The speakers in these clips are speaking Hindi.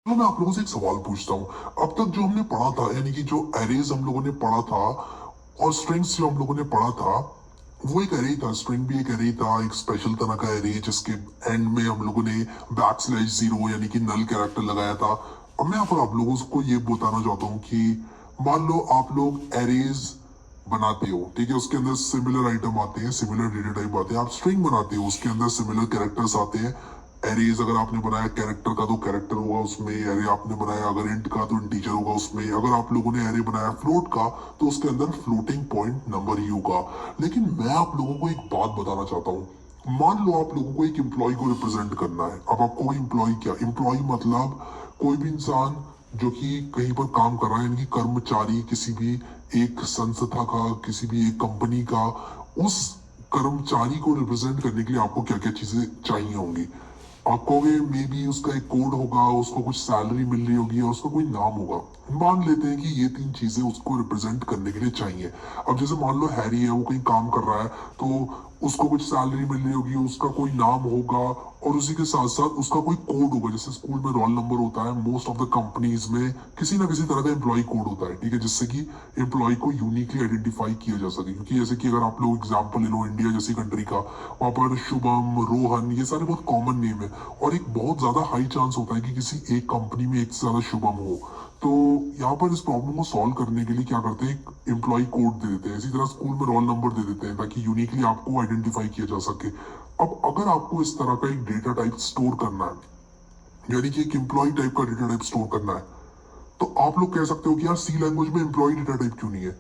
तो मैं आप लोगों से एक सवाल पूछता हूँ। अब तक जो हमने पढ़ा था, यानी कि जो एरेज हम लोगों ने पढ़ा था और स्ट्रिंग्स जो हम लोगों ने पढ़ा था, वो एक एरे था। स्ट्रिंग भी एक एरे था, एक स्पेशल तरह का एरे जिसके एंड में हम लोगों ने बैक स्लैश जीरो यानी कि नल कैरेक्टर लगाया था। अब मैं यहाँ पर आप लोगों को ये बताना चाहता हूँ कि मान लो आप लोग एरेज बनाते हो, ठीक है, उसके अंदर सिमिलर आइटम आते हैं, सिमिलर डेटा टाइप आते हैं। आप स्ट्रिंग बनाते हो, उसके अंदर सिमिलर कैरेक्टर्स आते हैं। एरेज अगर आपने बनाया कैरेक्टर का तो कैरेक्टर होगा उसमें, एरे आपने बनाया अगर इंट का तो इंटीजर होगा उसमें, अगर आप लोगों ने एरे बनाया फ्लोट का तो उसके अंदर फ्लोटिंग पॉइंट नंबर ही होगा। लेकिन मैं आप लोगों को एक बात बताना चाहता हूँ। मान लो आप लोगों को एक एम्प्लॉय को रिप्रेजेंट करना है। अब आपको एम्प्लॉय क्या, एम्प्लॉय मतलब कोई भी इंसान जो कि कहीं पर काम कर रहा है, यानी कि कर्मचारी किसी भी एक संस्था का, किसी भी एक कंपनी का, उस कर्मचारी को रिप्रेजेंट करने के लिए आपको क्या क्या चीजें चाहिए होंगी। आप कहोगे मे बी उसका एक कोड होगा, उसको कुछ सैलरी मिल रही होगी और उसका कोई नाम होगा। मान लेते हैं कि ये तीन चीजें उसको रिप्रेजेंट करने के लिए चाहिए। अब जैसे मान लो हैरी है, वो कहीं काम कर रहा है तो उसको कुछ सैलरी मिल रही होगी, उसका कोई नाम होगा और उसी के साथ साथ उसका कोई कोड होगा। जैसे स्कूल में रोल नंबर होता है, मोस्ट ऑफ द कंपनीज में किसी ना किसी तरह का एम्प्लॉय कोड होता है, ठीक है, जिससे कि एम्प्लॉय को यूनिकली आइडेंटिफाई किया जा सके। क्योंकि जैसे कि अगर आप लोग एग्जाम्पल ले लो इंडिया जैसी कंट्री का, वहां पर शुभम, रोहन, ये सारे बहुत कॉमन नेम है और एक बहुत ज्यादा हाई चांस होता है कि किसी एक कंपनी में एक से ज्यादा शुभम हो। तो यहाँ पर इस प्रॉब्लम को सॉल्व करने के लिए क्या करते हैं, एक एम्प्लॉय कोड दे देते हैं। इसी तरह स्कूल में रोल नंबर दे देते हैं ताकि यूनिकली आपको आइडेंटिफाई किया जा सके। अब अगर आपको इस तरह का एक डेटा टाइप स्टोर करना है, यानी कि एक एम्प्लॉय टाइप का डेटा टाइप स्टोर करना है, तो आप लोग कह सकते हो कि यार सी लैंग्वेज में एम्प्लॉय डेटा टाइप क्यों नहीं है।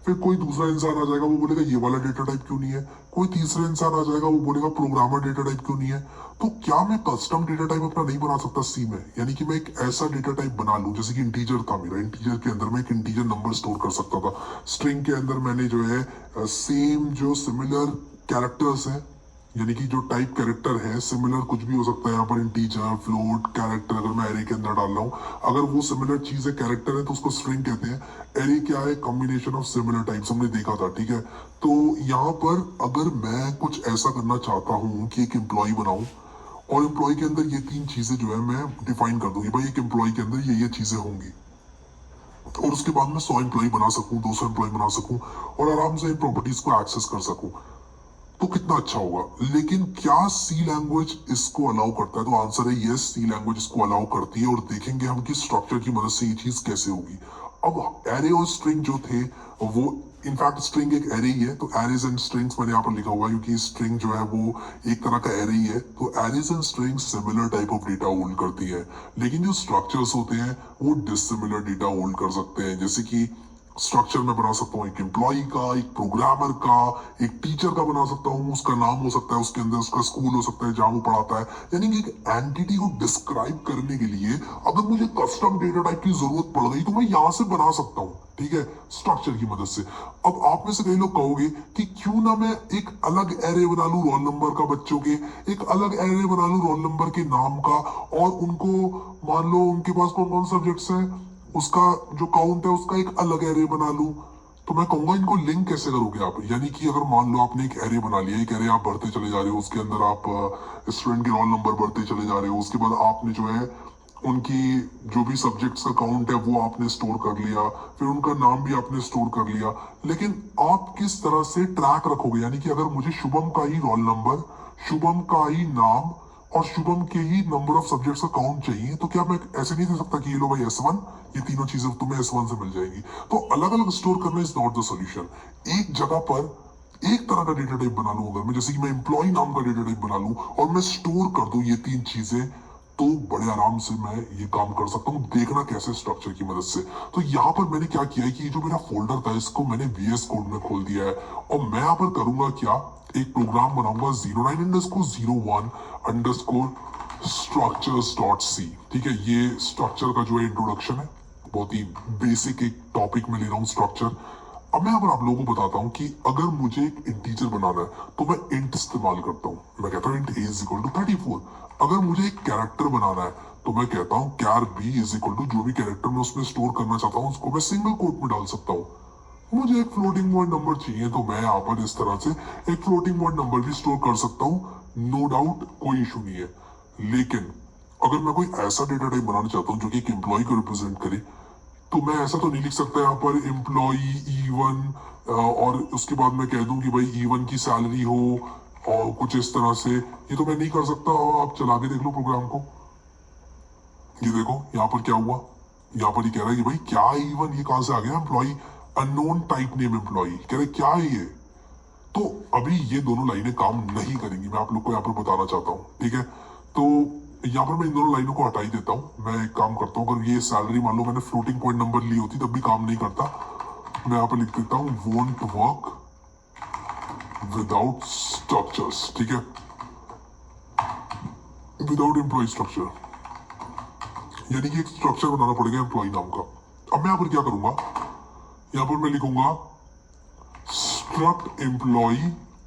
फिर कोई दूसरा इंसान आ जाएगा, वो बोलेगा ये वाला डेटा टाइप क्यों नहीं है। कोई तीसरा इंसान आ जाएगा, वो बोलेगा प्रोग्रामर डेटा टाइप क्यों नहीं है। तो क्या मैं कस्टम डेटा टाइप अपना नहीं बना सकता सी में, यानी कि मैं एक ऐसा डेटा टाइप बना लूं, जैसे कि इंटीजर था मेरा, इंटीजर के अंदर मैं एक इंटीजर नंबर स्टोर कर सकता था। स्ट्रिंग के अंदर मैंने जो है सेम जो सिमिलर कैरेक्टर्स है, यानी कि जो टाइप कैरेक्टर है सिमिलर कुछ भी हो सकता है, यहाँ पर इंटीजर, फ्लोट, कैरेक्टर अगर मैं एरे के अंदर डाल रहा हूँ, अगर वो सिमिलर चीज है, कैरेक्टर है, तो उसको स्ट्रिंग कहते हैं। एरे क्या है, कॉम्बिनेशन ऑफ सिमिलर टाइप्स, हमने देखा था, ठीक है। तो यहाँ पर अगर मैं कुछ ऐसा करना चाहता हूँ कि एक एम्प्लॉय बनाऊं और एम्प्लॉय के अंदर ये तीन चीजें जो है मैं डिफाइन कर दूं कि भाई एक एम्प्लॉय के अंदर ये चीजें होंगी, और उसके बाद मैं 100 एम्प्लॉय बना सकूं, 200 एम्प्लॉय बना सकूं और आराम से इन प्रॉपर्टीज को एक्सेस कर सकूं, तो कितना अच्छा होगा। लेकिन क्या सी लैंग्वेज इसको अलाउ करता है, तो आंसर है यस, सी लैंग्वेज इसको अलाउ करती है। और देखेंगे हम कि स्ट्रक्चर की मदद से ये चीज कैसे होगी। अब एरे और स्ट्रिंग जो थे वो, इनफैक्ट स्ट्रिंग एक एरे ही है, तो एरेज एंड स्ट्रिंग्स मैंने यहाँ पर लिखा हुआ है क्योंकि स्ट्रिंग जो है वो एक तरह का एरे ही है। तो arrays and strings similar type of data hold करती है, लेकिन जो स्ट्रक्चर्स होते हैं वो डिसिमिलर डेटा होल्ड कर सकते हैं। जैसे कि स्ट्रक्चर में बना सकता हूँ एक एम्प्लॉय का, एक प्रोग्रामर का, एक टीचर का बना सकता हूँ, उसका नाम हो सकता है, उसके अंदर उसका स्कूल हो सकता है जहां वो पढ़ाता है। यानी कि एक एंटिटी को डिस्क्राइब करने के लिए अगर मुझे कस्टम डेटा टाइप की जरूरत पड़ गई तो मैं यहां से बना सकता हूँ, ठीक है, स्ट्रक्चर की मदद से। अब आप में से कई लोग कहोगे कि क्यों ना मैं एक अलग एरे बना लूं रोल नंबर का, बच्चों के एक अलग एरे बना लूं रोल नंबर के नाम का, और उनको मान लो उनके पास कौन कौन सब्जेक्ट्स हैं, उसका जो काउंट है उसका एक अलग एरे बना लूं। तो मैं कहूंगा इनको लिंक कैसे करोगे आप। यानी कि अगर मान लो आपने एक एरे बना लिया, एक एरे आप भरते चले जा रहे हो, उसके अंदर आप स्टूडेंट के रोल नंबर भरते चले जा रहे हो, उसके बाद आपने जो है उनकी जो भी सब्जेक्ट्स का काउंट है वो आपने स्टोर कर लिया, फिर उनका नाम भी आपने स्टोर कर लिया। लेकिन आप किस तरह से ट्रैक रखोगे, यानी कि अगर मुझे शुभम का ही रोल नंबर, शुभम का ही नाम और शुभम के ही नंबर ऑफ सब्जेक्ट्स का काउंट चाहिए, तो क्या मैं ऐसे नहीं दे सकता कि ये लो भाई S1, ये तीनों चीजें तुम्हें S1 से मिल जाएगी। तो अलग अलग स्टोर करना इज नॉट द सोल्यूशन। एक जगह पर एक तरह का डेटा टाइप बना लूं, अगर मैं जैसे कि मैं एम्प्लॉय नाम का डेटा टाइप बना लूं और मैं स्टोर कर दूं ये तीन चीजें, तो बड़े आराम से मैं ये काम कर सकता हूँ। देखना कैसे, स्ट्रक्चर की मदद से। तो यहाँ पर मैंने क्या किया है कि ये जो मेरा फोल्डर था इसको मैंने VS कोड में खोल दिया है और मैं यहाँ पर करूंगा क्या, एक प्रोग्राम बनाऊंगा 09_01_structures.c, ठीक है। ये स्ट्रक्चर का जो है इंट्रोडक्शन है, बहुत ही बेसिक एक टॉपिक में ले रहा हूँ स्ट्रक्चर। अब मैं अगर आप लोगों को बताता हूँ कि अगर मुझे एक इंटीजर बनाना है तो मैं इंट इस्तेमाल करता हूँ। मैं कहता हूँ int a is equal to 34। अगर मुझे एक कैरेक्टर बनाना है तो मैं कहता हूँ कैर b इज इक्वल टू जो भी कैरेक्टर मैं उसमें स्टोर करना चाहता हूँ उसको मैं सिंगल कोट में डाल सकता हूँ। मुझे एक फ्लोटिंग पॉइंट नंबर चाहिए तो मैं यहाँ पर इस तरह से एक फ्लोटिंग पॉइंट नंबर भी स्टोर कर सकता हूँ, नो डाउट, कोई इशू नहीं है। लेकिन अगर मैं कोई ऐसा डेटा टाइप बनाना चाहता हूँ जो कि एक एम्प्लॉय को रिप्रेजेंट करे, तो मैं ऐसा तो नहीं लिख सकता यहाँ पर एम्प्लॉय E1 और उसके बाद मैं कह दूं कि भाई E1 की सैलरी हो और कुछ इस तरह से। ये तो मैं नहीं कर सकता। और आप चला के देख लो प्रोग्राम को, ये देखो यहाँ पर क्या हुआ। यहाँ पर ये कह रहा है कि भाई क्या E1, ये कहां से आ गया employ, unknown type name employ, कह रहे क्या है ये। तो अभी ये दोनों लाइनें काम नहीं करेंगी, मैं आप लोग को यहाँ पर बताना चाहता हूँ, ठीक है। तो यहाँ पर मैं इन दोनों लाइनों को हटा ही देता हूँ। मैं एक काम करता हूँ, अगर ये सैलरी मान लो मैंने फ्लोटिंग पॉइंट नंबर ली होती तब भी काम नहीं करता। मैं यहाँ पर लिख देता हूँ वोंट वर्क विदाउट स्ट्रक्चर्स, ठीक है, विदाउट एम्प्लॉय स्ट्रक्चर, यानी कि एक स्ट्रक्चर बनाना पड़ेगा एम्प्लॉय नाम का। अब मैं यहाँ पर क्या करूंगा, यहाँ पर मैं लिखूंगा स्ट्रक्ट एम्प्लॉय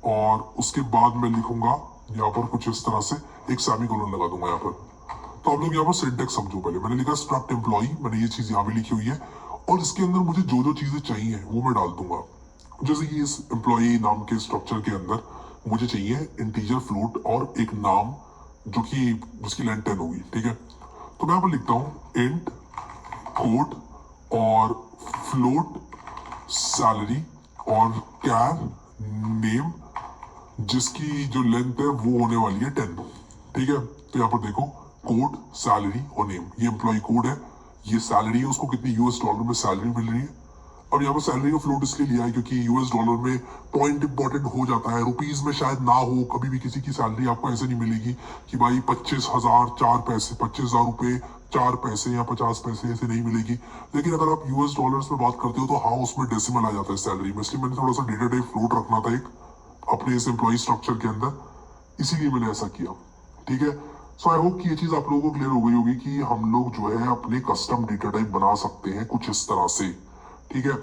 और उसके बाद मैं लिखूंगा यहाँ पर कुछ इस तरह से एक सेमीकोलन लगा दूंगा यहाँ पर। तो आप लोग यहाँ पर सिंटैक्स समझो। पहले मैंने लिखा स्ट्रक्ट एम्प्लॉय, मैंने ये चीज यहाँ पे लिखी हुई है और इसके अंदर मुझे जो जो चीजें चाहिए वो मैं डाल दूंगा। जैसे कि इस एम्प्लॉय नाम के स्ट्रक्चर के अंदर मुझे चाहिए इंटीजर, फ्लोट और एक नाम जो कि जिसकी लेंथ 10 होगी, ठीक है। तो मैं यहाँ पर लिखता हूँ इंट कोड और फ्लोट सैलरी और कैर नेम जिसकी जो लेंथ है वो होने वाली है 10, ठीक है। तो यहाँ पर देखो कोड, सैलरी और नेम, ये एम्प्लॉय कोड है, ये सैलरी है, उसको कितनी US डॉलर में सैलरी मिल रही है। अब यहाँ पर सैलरी का फ्लोट इसलिए लिया है क्योंकि US डॉलर में पॉइंट इंपॉर्टेंट हो जाता है, रुपीज में शायद ना हो। कभी भी किसी की सैलरी आपको ऐसे नहीं मिलेगी कि भाई 25,000 4 पैसे, 25,000 रुपए 4 पैसे या 50 पैसे, ऐसे नहीं मिलेगी। लेकिन अगर आप US डॉलर्स में बात करते हो तो हाँ, उसमें डेसिमल आ जाता है सैलरी में। इसलिए मैंने थोड़ा सा डेटा टाइप फ्लोट रखना था एक अपने इस एम्प्लॉय स्ट्रक्चर के अंदर, इसीलिए मैंने ऐसा किया, ठीक है। सो आई होप कि ये चीज आप लोगों को क्लियर हो गई होगी कि हम लोग जो है अपने कस्टम डेटा टाइप बना सकते हैं कुछ इस तरह से, ठीक है।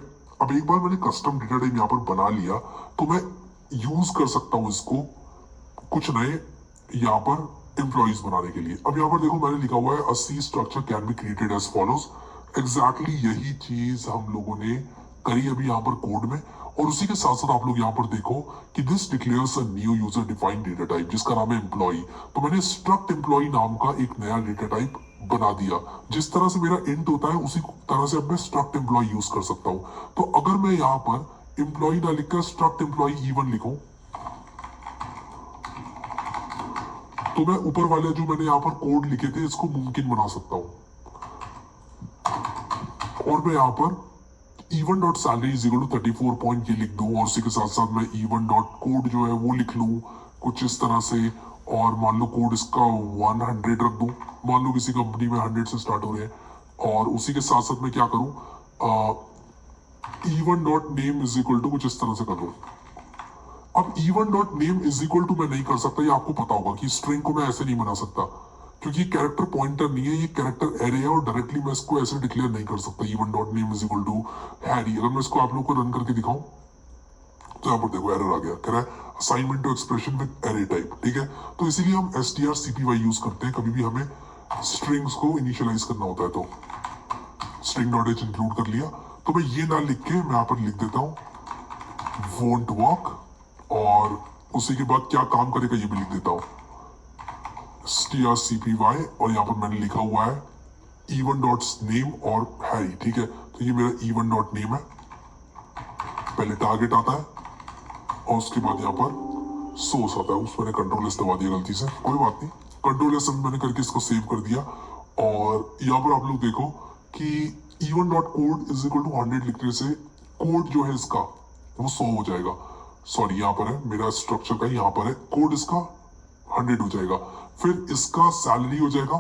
अब एक बार मैंने कस्टम डेटा टाइप यहाँ पर बना लिया तो मैं यूज कर सकता हूँ इसको कुछ नए यहाँ पर एम्प्लॉइज बनाने के लिए। अब यहाँ पर देखो मैंने लिखा हुआ है 80 structure can be created as follows. Exactly यही चीज हम लोगों ने करी अभी यहाँ पर कोड में। और उसी के साथ साथ आप लोग यहाँ पर देखो कि this declares a new user defined data type जिसका नाम है एम्प्लॉय। तो मैंने स्ट्रक्ट एम्प्लॉय नाम का एक नया डेटा टाइप बना दिया। जिस तरह से मेरा इंट होता है उसी तरह से अब मैं स्ट्रक्ट एम्प्लॉय यूज कर सकता हूँ। तो अगर मैं यहाँ पर एम्प्लॉय ना लिखकर स्ट्रक्ट एम्प्लॉय E1 लिखूं तो मैं ऊपर वाले जो मैंने यहाँ पर कोड लिखे थे इसको मुमकिन बना सकता हूँ। और मैं यहाँ पर E1 dot salary is equal to 34 point ये लिख दूं और उसी के साथ साथ मैं E1 डॉट कोड जो है वो लिख लूं कुछ इस तरह से। और मान लो कोड इसका 100 रख दूं, मान लो किसी कंपनी में 100 से स्टार्ट हो रहे हैं। और उसी के साथ साथ मैं क्या करूं, E1 dot name is equal to कुछ इस तरह से कर दूं। अब E1 dot name is equal to मैं नहीं कर सकता, ये आपको पता होगा कि स्ट्रिंग को मैं ऐसे नहीं बना सकता क्योंकि कैरेक्टर पॉइंटर नहीं है, ये कैरेक्टर एरे है और डायरेक्टली मैं इसको ऐसे डिक्लेयर नहीं कर सकता E1 dot name is equal to Harry. अगर मैं इसको आप लोग को रन करके दिखाऊं तो यहाँ पर देखो एरर आ गया, कह रहा है assignment to expression with array type, ठीक है। तो इसीलिए हम strcpy यूज करते हैं कभी भी हमें स्ट्रिंग्स को इनिशियलाइज करना होता है। तो स्ट्रिंग डॉट एच इंक्लूड कर लिया। तो मैं ये ना लिख के मैं यहाँ पर लिख देता हूँ वोंट वर्क और उसी के बाद क्या काम करेगा ये भी लिख देता हूँ strcpy। और यहाँ पर मैंने लिखा हुआ है E1 डॉट नेम और हैरी, ठीक है। तो ये मेरा E1 डॉट नेम है, पहले टारगेट आता है और उसके बाद यहाँ पर सोर्स आता है। उसमें कंट्रोल एस दबा दिया गलती से, कोई बात नहीं, कंट्रोल एस मैंने करके इसको सेव कर दिया। और यहाँ पर आप लोग देखो कि E1 dot code is equal to 100 लिखने से कोड जो है इसका वो 100 हो जाएगा। सॉरी यहाँ पर है मेरा स्ट्रक्चर का, यहाँ पर है कोड इसका 100 हो जाएगा, फिर इसका सैलरी हो जाएगा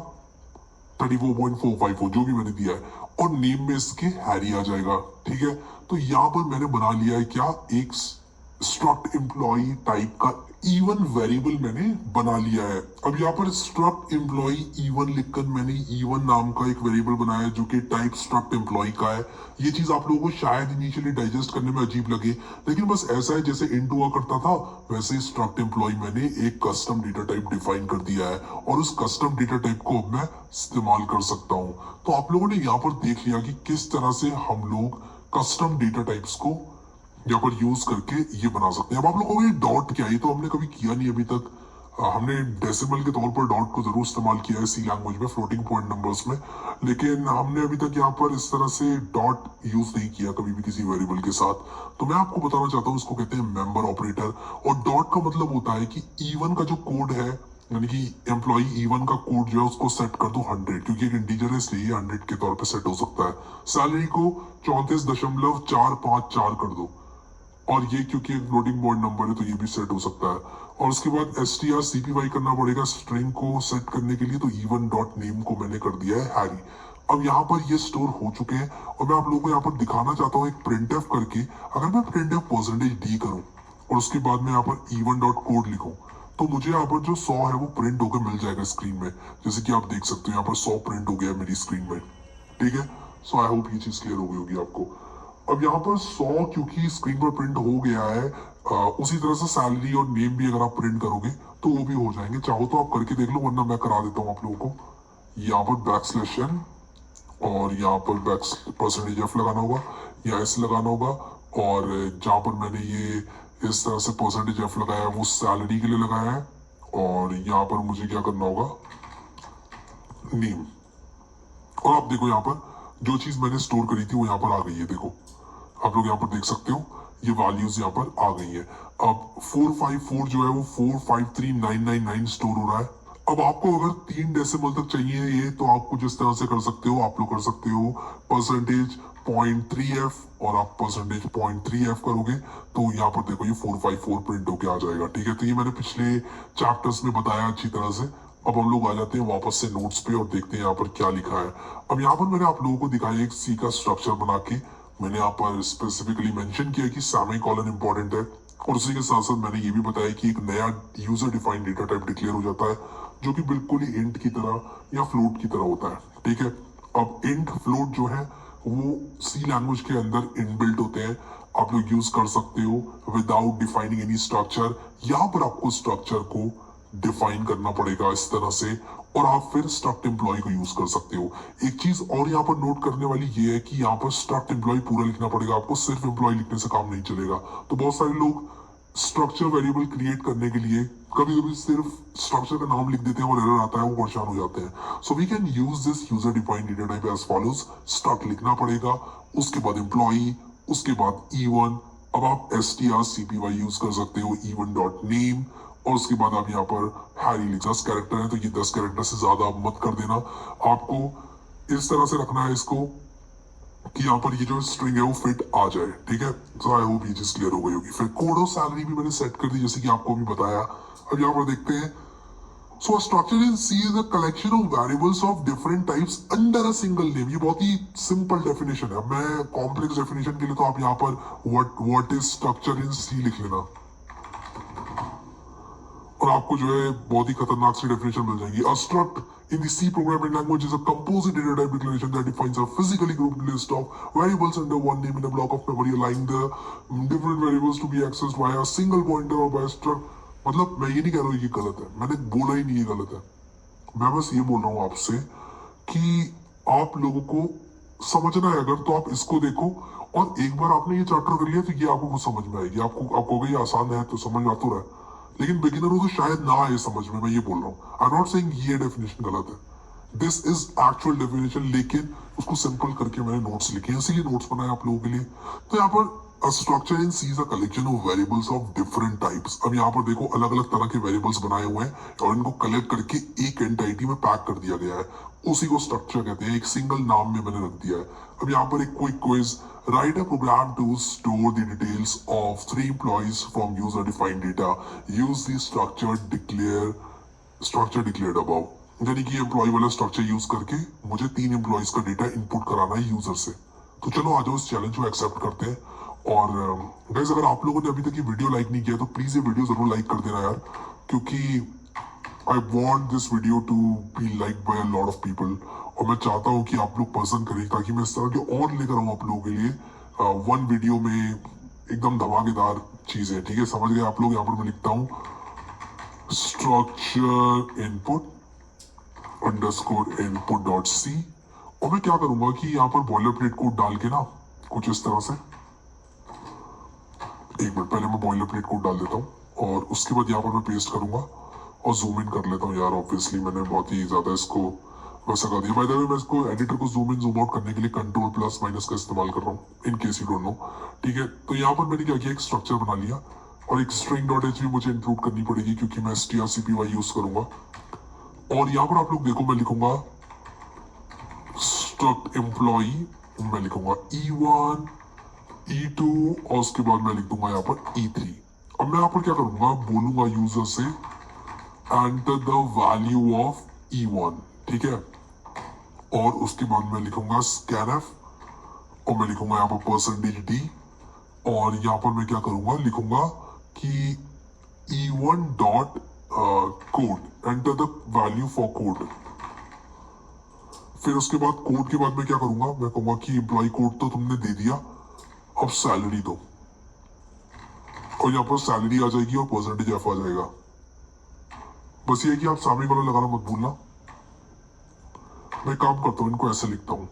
34.454 जो भी मैंने दिया है और नेम में इसके हैरी आ जाएगा, ठीक है। तो यहाँ पर मैंने बना लिया है क्या, एक स्ट्रक्ट एम्प्लॉय टाइप का E1 वेरिएबल मैंने बना लिया है। अब यहाँ पर स्ट्रक्ट एम्प्लॉय E1 लिखकर मैंने E1 नाम का एक वेरिएबल बनाया है जो कि टाइप स्ट्रक्ट एम्प्लॉय का है। ये चीज आप लोगों को शायद इनिशियली डाइजेस्ट करने में अजीब लगे, लेकिन बस ऐसा है जैसे इंट हुआ करता था वैसे स्ट्रक्ट एम्प्लॉय मैंने एक कस्टम डेटा टाइप डिफाइन कर दिया है और उस कस्टम डेटा टाइप को अब मैं इस्तेमाल कर सकता हूँ। तो आप लोगों ने यहाँ पर देख लिया कि किस तरह से हम लोग कस्टम डेटा टाइप्स को यहाँ पर यूज करके ये बना सकते हैं। अब आप लोगों को ये डॉट क्या है, ये तो हमने कभी किया नहीं अभी तक। हमने डेसिमल के तौर पर डॉट को जरूर इस्तेमाल किया है सी लैंग्वेज में फ्लोटिंग पॉइंट नंबर्स में, लेकिन हमने अभी तक यहाँ पर इस तरह से डॉट यूज नहीं किया कभी भी किसी वेरिएबल के साथ। तो मैं आपको बताना चाहता हूँ, इसको कहते हैं मेंबर ऑपरेटर। और डॉट का मतलब होता है कि E1 का जो कोड है, यानी कि एम्प्लॉय E1 का कोड जो है उसको सेट कर दो 100, क्योंकि एक इंटीजर है इसलिए 100 के तौर पे सेट हो सकता है। सैलरी को 34.454 कर दो, और ये क्योंकि एक फ्लोटिंग पॉइंट नंबर है तो ये भी सेट हो सकता है। और उसके बाद str करना पड़ेगा स्ट्रिंग को सेट करने के लिए, तो E1 डॉट नेम को मैंने कर दिया है हैरी। अब यहाँ पर ये स्टोर हो चुके हैं, और मैं आप लोगों को यहाँ पर दिखाना चाहता हूँ एक printf करके। अगर मैं printf %d करूँ और उसके बाद में यहाँ पर E1 डॉट कोड लिखूँ, तो मुझे यहाँ पर जो 100 है वो प्रिंट होकर मिल जाएगा स्क्रीन में। जैसे कि आप देख सकते हो यहाँ पर 100 प्रिंट हो गया है मेरी स्क्रीन में, ठीक है। सो आई होप ये चीज क्लियर हो गई होगी आपको। अब यहाँ पर 100 क्योंकि स्क्रीन पर प्रिंट हो गया है, उसी तरह से सैलरी और नेम भी अगर आप प्रिंट करोगे तो वो भी हो जाएंगे। चाहो तो आप करके देख लो, वरना मैं करा देता हूँ आप लोगों को। यहाँ पर \n और यहाँ पर %f लगाना होगा या s लगाना होगा, और जहाँ पर मैंने ये इस तरह से %f लगाया है वो सैलरी के लिए लगाया है, और यहाँ पर मुझे क्या करना होगा, नेम। और आप देखो यहाँ पर जो चीज मैंने स्टोर करी थी वो यहाँ पर आ गई है। देखो आप लोग यहाँ पर देख सकते हो ये वैल्यूज यहाँ पर आ गई है। अब 454 जो है वो 453999 स्टोर हो रहा है। अब आपको अगर 3 डेसिमल तक चाहिए ये, तो आप कुछ इस तरह से कर सकते हो। आप लोग कर सकते हो %.3f, और आप %.3f करोगे तो यहाँ पर देखो ये 454 प्रिंट होके आ जाएगा, ठीक है। तो ये मैंने पिछले चैप्टर्स में बताया अच्छी तरह से। अब हम लोग आ जाते हैं वापस से नोट्स पे और देखते हैं यहाँ पर क्या लिखा है। अब यहाँ पर मैंने आप लोगों को दिखाया एक सी का स्ट्रक्चर बना के। मैंने यहाँ पर स्पेसिफिकली मेंशन किया कि सेमीकोलन इंपॉर्टेंट है, और उसी के साथ साथ मैंने ये भी बताया कि एक नया user defined data type declare हो जाता है, जो कि बिल्कुल ही इंट की तरह या फ्लोट की तरह होता है, ठीक है। अब इंट फ्लोट जो है वो सी लैंग्वेज के अंदर इनबिल्ट होते हैं, आप लोग यूज कर सकते हो विदाउट डिफाइनिंग एनी स्ट्रक्चर। यहाँ पर आपको स्ट्रक्चर को डिफाइन करना पड़ेगा इस तरह से, और आप फिर स्ट्रक्ट एम्प्लॉय को यूज कर सकते हो। एक चीज और यहाँ पर नोट करने वाली ये है कि यहाँ पर स्ट्रक्ट एम्प्लॉय पूरा लिखना पड़ेगा आपको, सिर्फ एम्प्लॉय लिखने से काम नहीं चलेगा। तो बहुत सारे लोग स्ट्रक्चर वेरिएबल क्रिएट करने के लिए कभी कभी सिर्फ स्ट्रक्चर का नाम लिख देते हैं और एरर आता है, वो परेशान हो जाते हैं। So we can use this user defined data type as follows. Struct लिखना पड़ेगा, उसके बाद एम्प्लॉय, उसके बाद E1। अब आप strcpy यूज कर सकते हो E1 डॉट नेम, और उसके बाद आप यहाँ पर हैरी लिख 10 कैरेक्टर है, तो ये 10 कैरेक्टर से ज्यादा आप मत कर देना। आपको इस तरह से रखना है इसको कि यहाँ पर ये जो स्ट्रिंग है वो फिट आ जाए, ठीक है। सो आई होप ये चीज क्लियर हो गई होगी। फिर कोड और सैलरी भी मैंने सेट कर दी, जैसे कि आपको भी बताया। अब यहाँ पर देखते हैं। So a structure in C is a collection of variables of different types under a single name। ये बहुत ही सिंपल डेफिनेशन है। मैं कॉम्प्लेक्स डेफिनेशन के लिए तो आप यहाँ पर what is structure in C लिख लेना, और आपको जो है बहुत ही खतरनाक सी डेफिनेशन मिल जाएगी। A struct in the C programming language is a composite data type declaration that defines a physically grouped list of variables under one name in a block of memory, allowing the different variables to be accessed via a single pointer or by a struct। मतलब मैं ये नहीं कह रहा हूँ ये गलत है, मैंने बोला ही नहीं ये गलत है। मैं बस ये बोल रहा हूँ आपसे कि आप लोगों को समझना है अगर, तो आप इसको देखो, और एक बार आपने ये चैप्टर कर लिया तो ये आपको कुछ समझ में आएगी। आपको कहोगे ये आसान है, तो समझ में आ तो रहा है, लेकिन बिगिनर हो तो शायद ना आए समझ में। मैं ये बोल रहा हूँ, आई एम नॉट सेइंग ये डेफिनेशन गलत है, दिस इज एक्चुअल डेफिनेशन, लेकिन उसको सिंपल करके मैंने नोट्स लिखे हैं, इसीलिए नोट्स बनाए आप लोगों के लिए। तो यहाँ पर A structure in C is a collection of variables of different types। अब यहाँ पर देखो अलग अलग तरह के वेरिएबल्स बनाए हुए हैं और इनको कलेक्ट करके एक एंटिटी में पैक कर दिया गया है, उसी को स्ट्रक्चर कहते हैं। एक सिंगल नाम में मैंने रख दिया है। अब यहाँ पर एक quick quiz. Write a program to store the details of 3 employees from user defined data. Use the structure declared above. यानी कि एम्प्लॉय वाला स्ट्रक्चर यूज करके मुझे 3 एम्प्लॉइज का डेटा इनपुट कराना है यूजर से। तो चलो आ जाओ इस चैलेंज को एक्सेप्ट करते हैं। और गाइस अगर आप लोगों ने अभी तक ये वीडियो लाइक नहीं किया तो प्लीज ये वीडियो जरूर लाइक कर देना यार, क्योंकि I want this video to be like by a lot of people, और मैं चाहता हूँ कि आप लोग पसंद करें ताकि मैं इस तरह के और लेकर आऊँ आप लोगों के लिए वन वीडियो में एकदम धमाकेदार चीजें, ठीक है। समझ गए आप लोग। यहाँ पर मैं लिखता हूँ स्ट्रक्चर input_input.c, और मैं क्या करूंगा कि यहाँ पर बॉयलर प्लेट कोड डाल के ना कुछ इस तरह से, एक मिनट पहले मैं बॉयलर प्लेट कोड डाल देता हूँ और उसके बाद यहाँ पर मैं पेस्ट करूंगा और जूम इन कर लेता हूँ यार। ऑब्वियसली मैंने बहुत ही ज्यादा इसको वैसा कर दिया। बाय द वे मैं इसको एडिटर को जूम इन जूम आउट करने के लिए कंट्रोल प्लस माइनस का इस्तेमाल कर रहा हूँ, in case you don't know. ठीक है, तो यहाँ पर मैंने क्या किया, एक स्ट्रक्चर बना लिया और एक स्ट्रिंग डॉट एच भी मुझे इंक्लूड करनी पड़ेगी क्योंकि मैं strcpy यूज करूंगा। और यहाँ पर आप लोग देखो, मैं लिखूंगा स्ट्रक्ट एम्प्लॉई, मैं लिखूंगा E1 E2 और उसके बाद मैं लिख दूंगा यहाँ पर E3। अब मैं यहाँ पर क्या करूंगा, बोलूंगा यूजर से enter the value of E1, ठीक है। और उसके बाद मैं लिखूंगा scanf और मैं लिखूंगा यहाँ पर %d और यहाँ पर मैं क्या करूंगा, लिखूंगा कि E1 dot code, enter the value for code. फिर उसके बाद कोड के बाद मैं क्या करूंगा, मैं कहूंगा कि एम्प्लॉय कोड तो तुमने दे दिया, अब सैलरी दो। और यहाँ पर सैलरी आ जाएगी और %f आ जाएगा। बस ये है कि आप सामने वाला लगाना मत भूलना। मैं काम करता हूँ, इनको ऐसे लिखता हूँ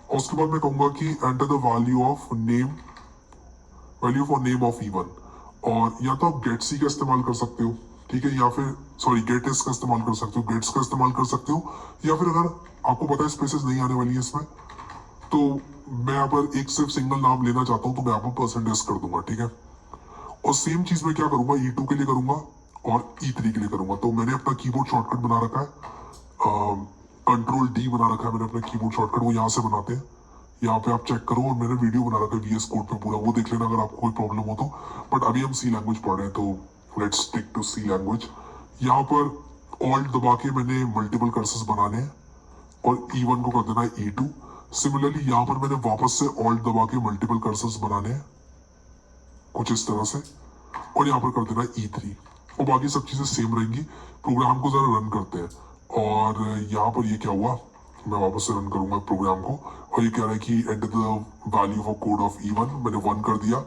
और उसके बाद मैं कहूंगा कि enter the value of name, value for name of E1। और या तो आप गेट सी का इस्तेमाल कर सकते हो, ठीक है, या फिर सॉरी गेट एस का इस्तेमाल कर सकते हो, गेट्स का इस्तेमाल कर सकते हो, या फिर अगर आपको पता है स्पेसेस नहीं आने वाली है इसमें, तो मैं यहाँ पर एक सिर्फ सिंगल नाम लेना चाहता हूँ तो मैं यहाँ पर %s कर दूंगा, ठीक है। और सेम चीज मैं क्या करूंगा, E2 के लिए करूंगा और E3 के लिए करूंगा। तो मैंने अपना कीबोर्ड शॉर्टकट बना रखा है, कंट्रोल D बना रखा है मैंने अपना कीबोर्ड शॉर्टकट, वो यहाँ से बनाते हैं। यहाँ पे आप चेक करो, और मैंने वीडियो बना रखा है VS कोड पे पूरा, वो देख लेना अगर आपको कोई प्रॉब्लम हो तो। बट अभी हम C लैंग्वेज पढ़ रहे हैं तो let's stick to C language. यहाँ पर ऑल्ट दबा के मैंने मल्टीपल कर्सर्स बनाने हैं और E1 को कर देना है E2। सिमिलरली यहाँ पर मैंने वापस से ऑल्ट दबा के मल्टीपल कर्सर्स बनाने हैं कुछ इस तरह से, और यहाँ पर कर देना है E3 और बाकी सब चीजें सेम रहेंगी। प्रोग्राम को जरा रन करते हैं और यहाँ पर ये क्या हुआ, मैं वापस से रन करूंगा प्रोग्राम को और ये कह रहा है कि enter the value of code of E1, मैंने 1 कर दिया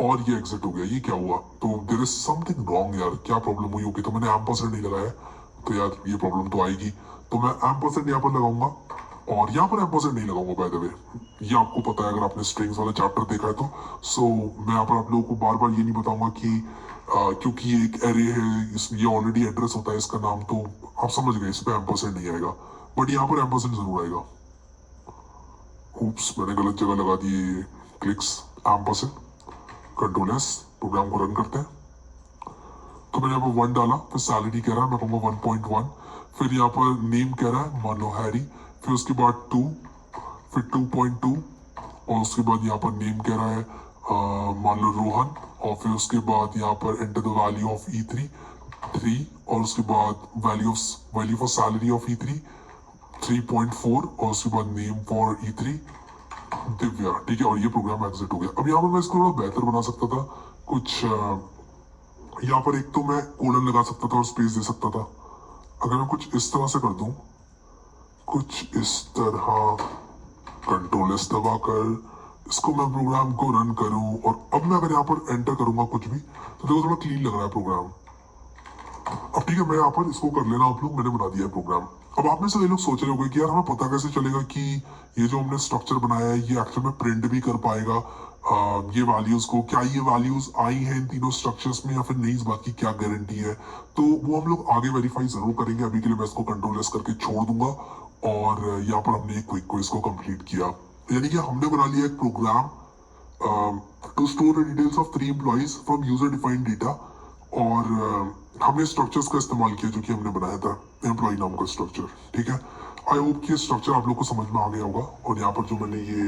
और ये एग्जिट हो गया। ये क्या हुआ, तो देयर इज समथिंग रॉन्ग यार, क्या प्रॉब्लम हुई होगी। तो मैंने एम्परसेंड नहीं लगाया, तो यार ये प्रॉब्लम तो आएगी। तो मैं एम्परसेंड यहाँ पर लगाऊंगा और यहाँ पर एम्परसेंड नहीं लगाऊंगा। बाय द वे ये आपको पता है अगर आपने स्ट्रिंग्स वाला चैप्टर देखा है तो। सो मैं यहाँ पर आप लोगों को बार बार ये नहीं बताऊंगा कि क्योंकि ये एक एरे है, ये ऑलरेडी एड्रेस होता है इसका नाम, तो आप समझ गए, इस पे एम्परसेंड नहीं आएगा, बट यहाँ पर एम्परसेंड जरूर आएगा। उप्स, मैंने गलत जगह लगा दिए clicks, ampersand, control S, program को रन करते हैं। तो मैंने यहाँ पर 1 डाला, फिर सैलरी कह रहा है, मैं कहूँगा 1.1, फिर यहाँ पर नेम कह रहा है, मान लो हैरी, फिर उसके बाद 2, फिर 2.2 और उसके बाद यहाँ पर नेम कह रहा है मान लो रोहन, और फिर उसके बाद यहाँ पर enter the value of E3 3, और उसके बाद value for salary of E3 3.4 और उसके बाद नेम फॉर E3 दिव्या, ठीक है। और ये प्रोग्राम एग्जिट हो गया। अब यहाँ पर मैं इसको थोड़ा बेहतर बना सकता था कुछ, यहाँ पर एक तो मैं कोलन लगा सकता था और स्पेस दे सकता था। अगर मैं कुछ इस तरह से कर दूं, कुछ इस तरह, कंट्रोल S दबाकर इसको मैं प्रोग्राम को रन करूं, और अब मैं अगर यहाँ पर एंटर करूंगा कुछ भी, तो देखो थोड़ा क्लीन लग रहा है प्रोग्राम। अब ठीक है, मैं यहाँ पर इसको कर लेना आप लोग, मैंने बना दिया है प्रोग्राम। अब आप में से ये लोग सोच रहे होंगे कि यार हमें पता कैसे चलेगा कि ये जो हमने स्ट्रक्चर बनाया है ये एक्चुअल में प्रिंट भी कर पाएगा ये वैल्यूज को, क्या ये वैल्यूज आई हैं इन तीनों स्ट्रक्चर्स में या फिर नहीं, इस बात की क्या गारंटी है। तो वो हम लोग आगे वेरीफाई जरूर करेंगे। अभी के लिए मैं इसको कंट्रोल S करके छोड़ दूंगा और यहाँ पर हमने एक क्विक क्विज को कंप्लीट किया, यानी कि हमने बना लिया एक program to store the details of 3 employees from user defined data. और हमने स्ट्रक्चर्स का इस्तेमाल किया जो कि हमने बनाया था एम्प्लॉय नाम का स्ट्रक्चर, ठीक है। आई होप कि स्ट्रक्चर आप लोग को समझ में आ गया होगा। और यहाँ पर जो मैंने ये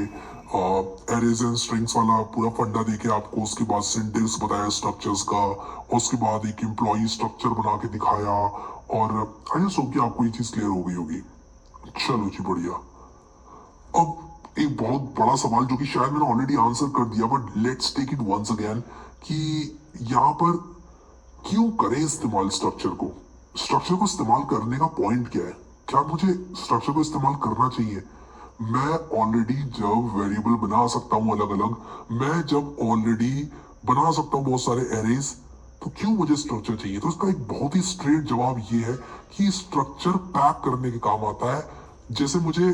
एरेज एंड स्ट्रिंग्स वाला पूरा फंडा देके आपको उसके बाद सिंटेक्स बताया स्ट्रक्चर्स का, और उसके बाद एक एम्प्लॉय स्ट्रक्चर बना के दिखाया, और आई जस्ट होप कि आपको ये चीज क्लियर हो गई होगी। चलो जी बढ़िया। अब एक बहुत बड़ा सवाल जो कि शायद मैंने ऑलरेडी आंसर कर दिया, but let's take it once again, कि यहाँ पर क्यों करें इस्तेमाल स्ट्रक्चर को। स्ट्रक्चर को इस्तेमाल करने का पॉइंट क्या है, क्या मुझे स्ट्रक्चर को इस्तेमाल करना चाहिए। मैं ऑलरेडी जब वेरिएबल बना सकता हूँ अलग अलग, मैं जब ऑलरेडी बना सकता हूँ बहुत सारे एरेज, तो क्यों मुझे स्ट्रक्चर चाहिए। तो इसका एक बहुत ही स्ट्रेट जवाब ये है कि स्ट्रक्चर पैक करने के काम आता है। जैसे मुझे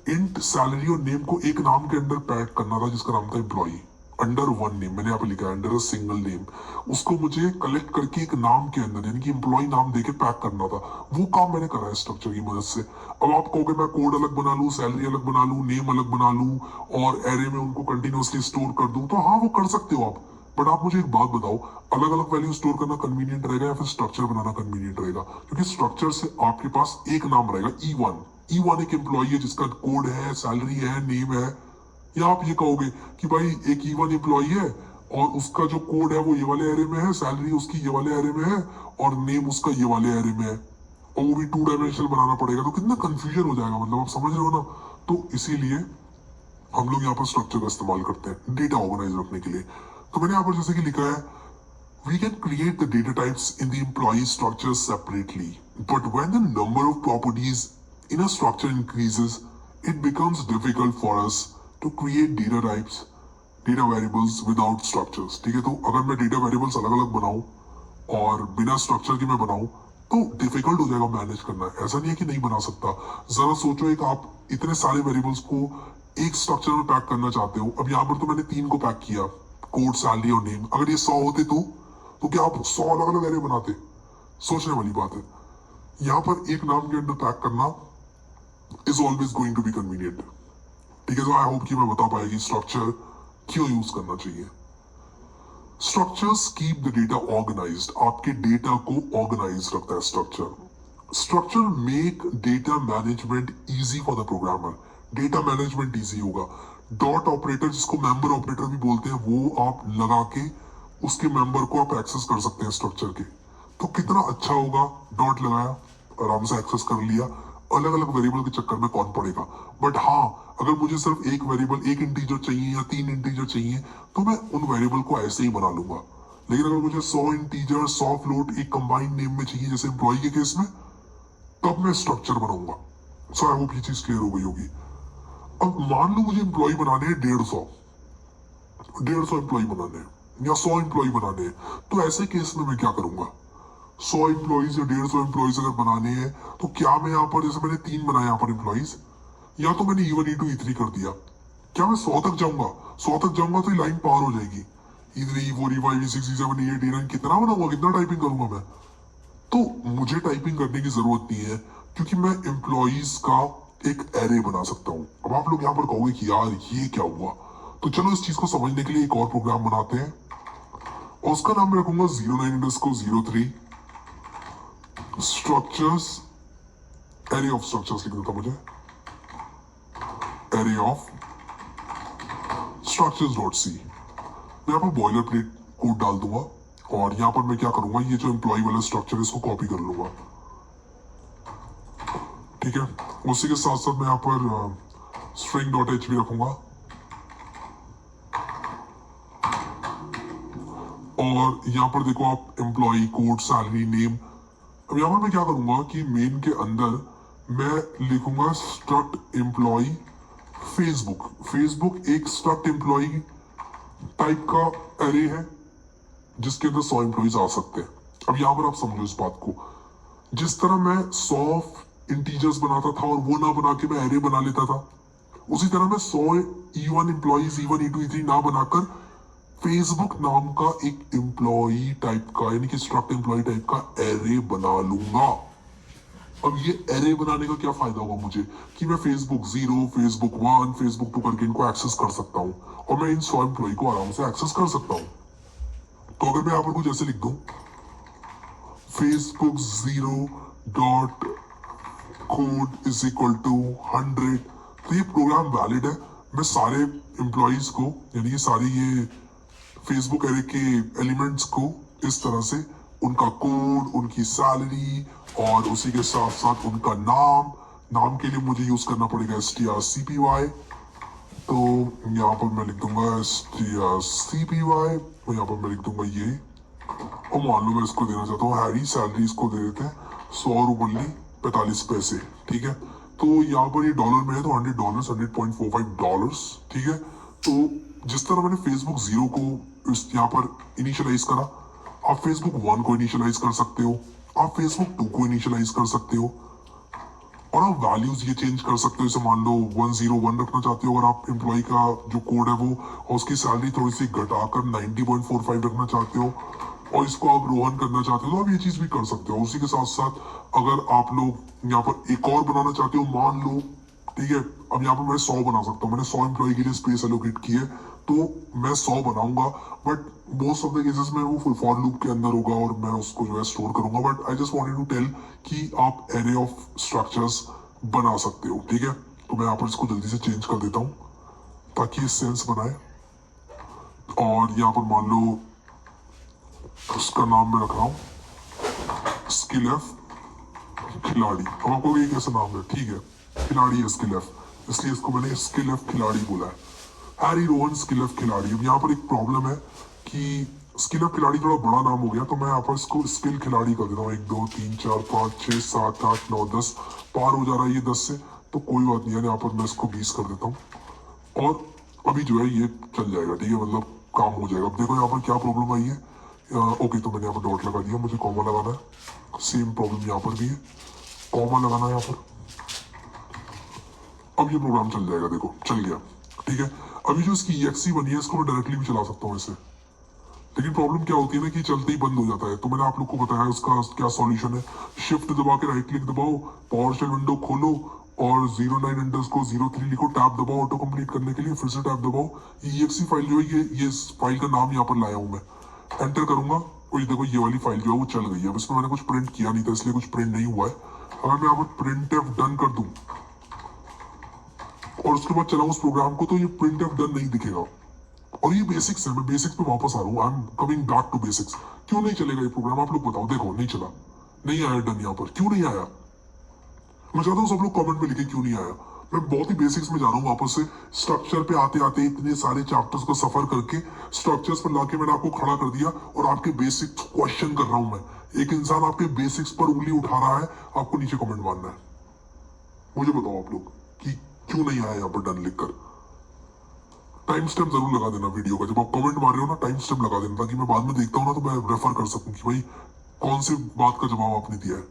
इंट सैलरी और नेम को एक नाम के अंदर पैक करना था जिसका नाम था एम्प्लॉई, अंडर वन नेम, मैंने यहाँ पे लिखा है अंडर अ सिंगल नेम, उसको मुझे कलेक्ट करके एक नाम के अंदर यानी कि एम्प्लॉय नाम देके पैक करना था। वो काम मैंने करा है स्ट्रक्चर की मदद से। अब आप कहोगे मैं कोड अलग बना लूं, सैलरी अलग बना लूं, नेम अलग बना लूं और एरे में उनको कंटिन्यूअसली स्टोर कर दूं, तो हाँ वो कर सकते हो आप। बट आप मुझे एक बात बताओ, अलग अलग वैल्यू स्टोर करना कन्वीनियंट रहेगा या फिर स्ट्रक्चर बनाना कन्वीनियंट रहेगा? क्योंकि स्ट्रक्चर से आपके पास एक नाम रहेगा E1। E1 एक एम्प्लॉय है जिसका कोड है, सैलरी है, नेम है। या आप ये कहोगे कि भाई एक E1 एम्प्लॉय है और उसका जो कोड है वो ये वाले एरे में है, सैलरी उसकी ये वाले एरे में है और नेम उसका ये वाले एरे में है, और वो भी 2 डायमेंशनल बनाना पड़ेगा, तो कितना कंफ्यूजन हो जाएगा। मतलब आप समझ रहे हो ना? तो इसीलिए हम लोग यहाँ पर स्ट्रक्चर का इस्तेमाल करते हैं डेटा ऑर्गेनाइज रखने के लिए। तो मैंने यहाँ पर जैसे कि लिखा है, we can create the data types in the employee structure separately, but when the number of properties in a structure increases, it becomes difficult for us to create data types, data variables without structures। ठीक है, तो अगर मैं data variables अलग अलग बनाऊं और बिना स्ट्रक्चर के मैं बनाऊं तो डिफिकल्ट हो जाएगा मैनेज करना। ऐसा नहीं है कि नहीं बना सकता। जरा सोचो, एक आप इतने सारे वेरिएबल्स को एक स्ट्रक्चर में पैक करना चाहते हो। अब यहाँ पर तो मैंने 3 को पैक किया, कोड, सैलरी और नेम। अगर ये 100 होते तो क्या आप 100 अलग अलग एरे बनाते? सोचने वाली बात है। यहाँ पर एक नाम के अंदर पैक करना is always going to be convenient. ठीक है, तो आई होप कि मैं बता पाया कि स्ट्रक्चर क्यों यूज करना चाहिए। Structures keep the data organised, आपके डेटा को ऑर्गेनाइज रखता है structure. Structure make data management easy for the programmer, data management easy होगा। डॉट ऑपरेटर, जिसको मेंबर ऑपरेटर भी बोलते हैं, वो आप लगा के उसके मेंबर को आप एक्सेस कर सकते हैं स्ट्रक्चर के। तो कितना अच्छा होगा, डॉट लगाया, आराम से एक्सेस कर लिया, अलग अलग वेरिएबल के चक्कर में कौन पड़ेगा। बट हाँ, अगर मुझे सिर्फ एक वेरिएबल, एक इंटीजर चाहिए या 3 इंटीजर चाहिए, तो मैं उन वेरिएबल को ऐसे ही बना लूंगा। लेकिन अगर मुझे 100 इंटीजर, 100 फ्लोट एक कंबाइंड नेम में चाहिए, जैसे एम्प्लॉय के केस में, तब मैं स्ट्रक्चर बनाऊंगा। सो आई होप ये चीज क्लियर हो गई होगी। अब मान लो मुझे एम्प्लॉय बनाने हैं 150 एम्प्लॉय बनाने हैं या 100 एम्प्लॉय बनाने हैं, तो ऐसे केस में मैं क्या करूंगा? 100 एम्प्लॉइज या 150 एम्प्लॉइज अगर बनाने हैं, तो क्या मैं यहाँ पर, जैसे मैंने 3 बनाए यहाँ पर एम्प्लॉइज, या तो मैंने E1 E2 E3 कर दिया, क्या मैं 100 तक जाऊंगा? 100 तक जाऊंगा तो ये लाइन पार हो जाएगी। E3 E4 E5 E6 E7 E8 E9 कितना बनाऊंगा, कितना टाइपिंग करूंगा मैं? तो मुझे टाइपिंग करने की जरूरत नहीं है, क्योंकि मैं एम्प्लॉइज का एक एरे बना सकता हूँ। अब आप लोग यहाँ पर कहोगे कि यार ये क्या हुआ, तो चलो इस चीज को समझने के लिए एक और प्रोग्राम बनाते हैं और उसका नाम मैं रखूंगा 09_03 स्ट्रक्चर्स, एरे ऑफ स्ट्रक्चर्स लिख देता मुझे, array of structures dot C. मैं यहाँ पर बॉयलर प्लेट कोड डाल दूंगा और यहाँ पर मैं क्या करूंगा, ये जो एम्प्लॉय वाला स्ट्रक्चर है इसको कॉपी कर लूंगा। ठीक है, उसी के साथ साथ मैं यहाँ पर स्ट्रिंग डॉट एच भी रखूंगा और यहाँ पर देखो आप एम्प्लॉय, कोड, सैलरी, नेम। अब यहाँ पर मैं क्या करूंगा कि मेन के अंदर मैं लिखूंगा स्ट्रक्ट एम्प्लॉय फेसबुक। फेसबुक एक स्ट्रक्ट एम्प्लॉय टाइप का एरे है जिसके अंदर 100 एम्प्लॉइज आ सकते हैं। अब यहाँ पर आप समझो इस बात को, जिस तरह मैं 100 इंटीजर्स बनाता था और वो ना बना के मैं एरे बना लेता था, उसी तरह मैं 100 E1 employees, E1 E2 E3 ना बनाकर फेसबुक नाम का एक एम्प्लॉय टाइप का यानी कि स्ट्रक्ट एम्प्लॉय टाइप का एरे बना लूंगा। अब ये एरे बनाने का क्या फायदा होगा मुझे, कि मैं फेसबुक 0, फेसबुक 1, फेसबुक 2 करके इनको एक्सेस कर सकता हूँ और मैं इन 100 एम्प्लॉय को आराम से एक्सेस कर सकता हूँ। तो अगर मैं यहाँ पर कुछ ऐसे लिख दूं, Facebook 0 dot code is equal to 100, तो ये प्रोग्राम वैलिड है। मैं सारे एम्प्लॉइज को यानी कि सारी ये फेसबुक एरे के एलिमेंट्स को इस तरह से उनका कोड, उनकी सैलरी और उसी के साथ साथ उनका नाम के लिए मुझे यूज करना पड़ेगा strcpy। तो यहाँ पर मैं लिख दूंगा strcpy और यहाँ पर मैं लिख दूंगा ये, और मान लो मैं इसको देना चाहता हूँ हैरी, सैलरी इसको दे देते हैं 100 रुपये 45 पैसे। ठीक है, तो यहाँ पर ये डॉलर में है तो $100, $100.45। ठीक है, तो जिस तरह मैंने फेसबुक 0 को यहाँ पर इनिशियलाइज करा, आप फेसबुक 1 को इनिशियलाइज कर सकते हो, आप फेसबुक 2 को इनिशियलाइज कर सकते हो और आप वैल्यूज ये चेंज कर सकते हो। जैसे मान लो 101 रखना चाहते हो अगर आप एम्प्लॉय का जो कोड है वो, और उसकी सैलरी थोड़ी सी घटाकर 90.45 रखना चाहते हो और इसको आप रोहन करना चाहते हो तो आप ये चीज भी कर सकते हो। उसी के साथ साथ अगर आप लोग यहाँ पर एक और बनाना चाहते हो, मान लो ठीक है, अब यहाँ पर मैं 100 बना सकता हूँ, मैंने 100 एम्प्लॉय के लिए स्पेस एलोकेट की है तो मैं 100 बनाऊंगा, but most of the cases में वो फॉर लूप के अंदर होगा और मैं उसको जो है स्टोर करूंगा। But I just wanted to tell कि आप एरे ऑफ स्ट्रक्चर्स बना सकते हो। ठीक है, तो मैं यहाँ पर इसको जल्दी से चेंज कर देता हूँ ताकि ये सेंस बनाए। और यहाँ पर मान लो उसका नाम मैं रख रहा हूँ स्किल एफ खिलाड़ी। अब आपको ये कैसा नाम है, ठीक है, खिलाड़ी है स्किल एफ, इसलिए इसको मैंने स्किल एफ खिलाड़ी बोला है। हैरी रोहन स्किल एफ खिलाड़ी। अब यहाँ पर एक प्रॉब्लम है कि स्किल एफ खिलाड़ी थोड़ा बड़ा नाम हो गया तो मैं यहाँ पर इसको स्किल खिलाड़ी कर देता हूँ। 1 2 3 4 5 6 7 8 9 10 पार हो जा रहा है ये 10 से, तो कोई बात नहीं है, यहाँ पर मैं इसको 20 कर देता हूँ और अभी जो है ये चल जाएगा। ठीक है, मतलब काम हो जाएगा। अब देखो यहाँ पर क्या प्रॉब्लम आई है। ओके, तो मैंने यहाँ पर डॉट लगा दिया, मुझे कॉमा लगाना है। सेम प्रॉब्लम यहाँ पर भी है, कॉमा लगाना है यहाँ पर। अब ये प्रोग्राम चल जाएगा, देखो चल गया। ठीक है, अभी जो इसकी EXE बनी है इसको मैं डायरेक्टली भी चला सकता हूँ इसे, लेकिन प्रॉब्लम क्या होती है ना कि चलते ही बंद हो जाता है। तो मैंने आप लोग को बताया उसका क्या सॉल्यूशन है। शिफ्ट दबा के राइट क्लिक दबाओ, पावर शेल विंडो खोलो और 09_03 लिखो, टैब दबाओ ऑटो कंप्लीट करने के लिए, फिर से टैब दबाओ। EXE फाइल जो है ये फाइल का नाम यहाँ पर लाया हूँ मैं, एंटर करूंगा और ये देखो ये वाली फाइल जो है वो चल गई है। अब इसमें मैंने कुछ प्रिंट किया नहीं था इसलिए कुछ प्रिंट नहीं हुआ है। अगर मैं यहाँ पर प्रिंट एफ डन कर दूं और उसके बाद चलाऊं उस प्रोग्राम को तो ये प्रिंट एफ डन नहीं दिखेगा। और ये बेसिक्स है, मैं बेसिक्स पे वापस आ रहा हूँ, I am coming back to basics. क्यों नहीं चलेगा ये प्रोग्राम, आप लोग बताओ। देखो नहीं चला, नहीं आया डन यहाँ पर, क्यों नहीं आया? मैं चाहता हूँ सब लोग कमेंट में लिखे क्यों नहीं आया। मैं बहुत ही बेसिक्स में जा रहा हूँ वापस से, स्ट्रक्चर पे आते आते इतने सारे चैप्टर्स को सफर करके स्ट्रक्चर्स पर लाके मैंने आपको खड़ा कर दिया और आपके बेसिक्स क्वेश्चन कर रहा हूँ मैं। एक इंसान आपके बेसिक्स पर उंगली उठा रहा है, आपको नीचे कमेंट मारना है। मुझे बताओ आप लोग कि क्यों नहीं आया यहाँ पर डन लिखकर। टाइम स्टैम्प जरूर लगा देना वीडियो का, जब आप कमेंट मार रहे हो ना टाइम स्टैम्प लगा देना ताकि मैं बाद में देखता हूँ ना तो मैं रेफर कर सकूं कि भाई कौन सी बात का जवाब आपने दिया है।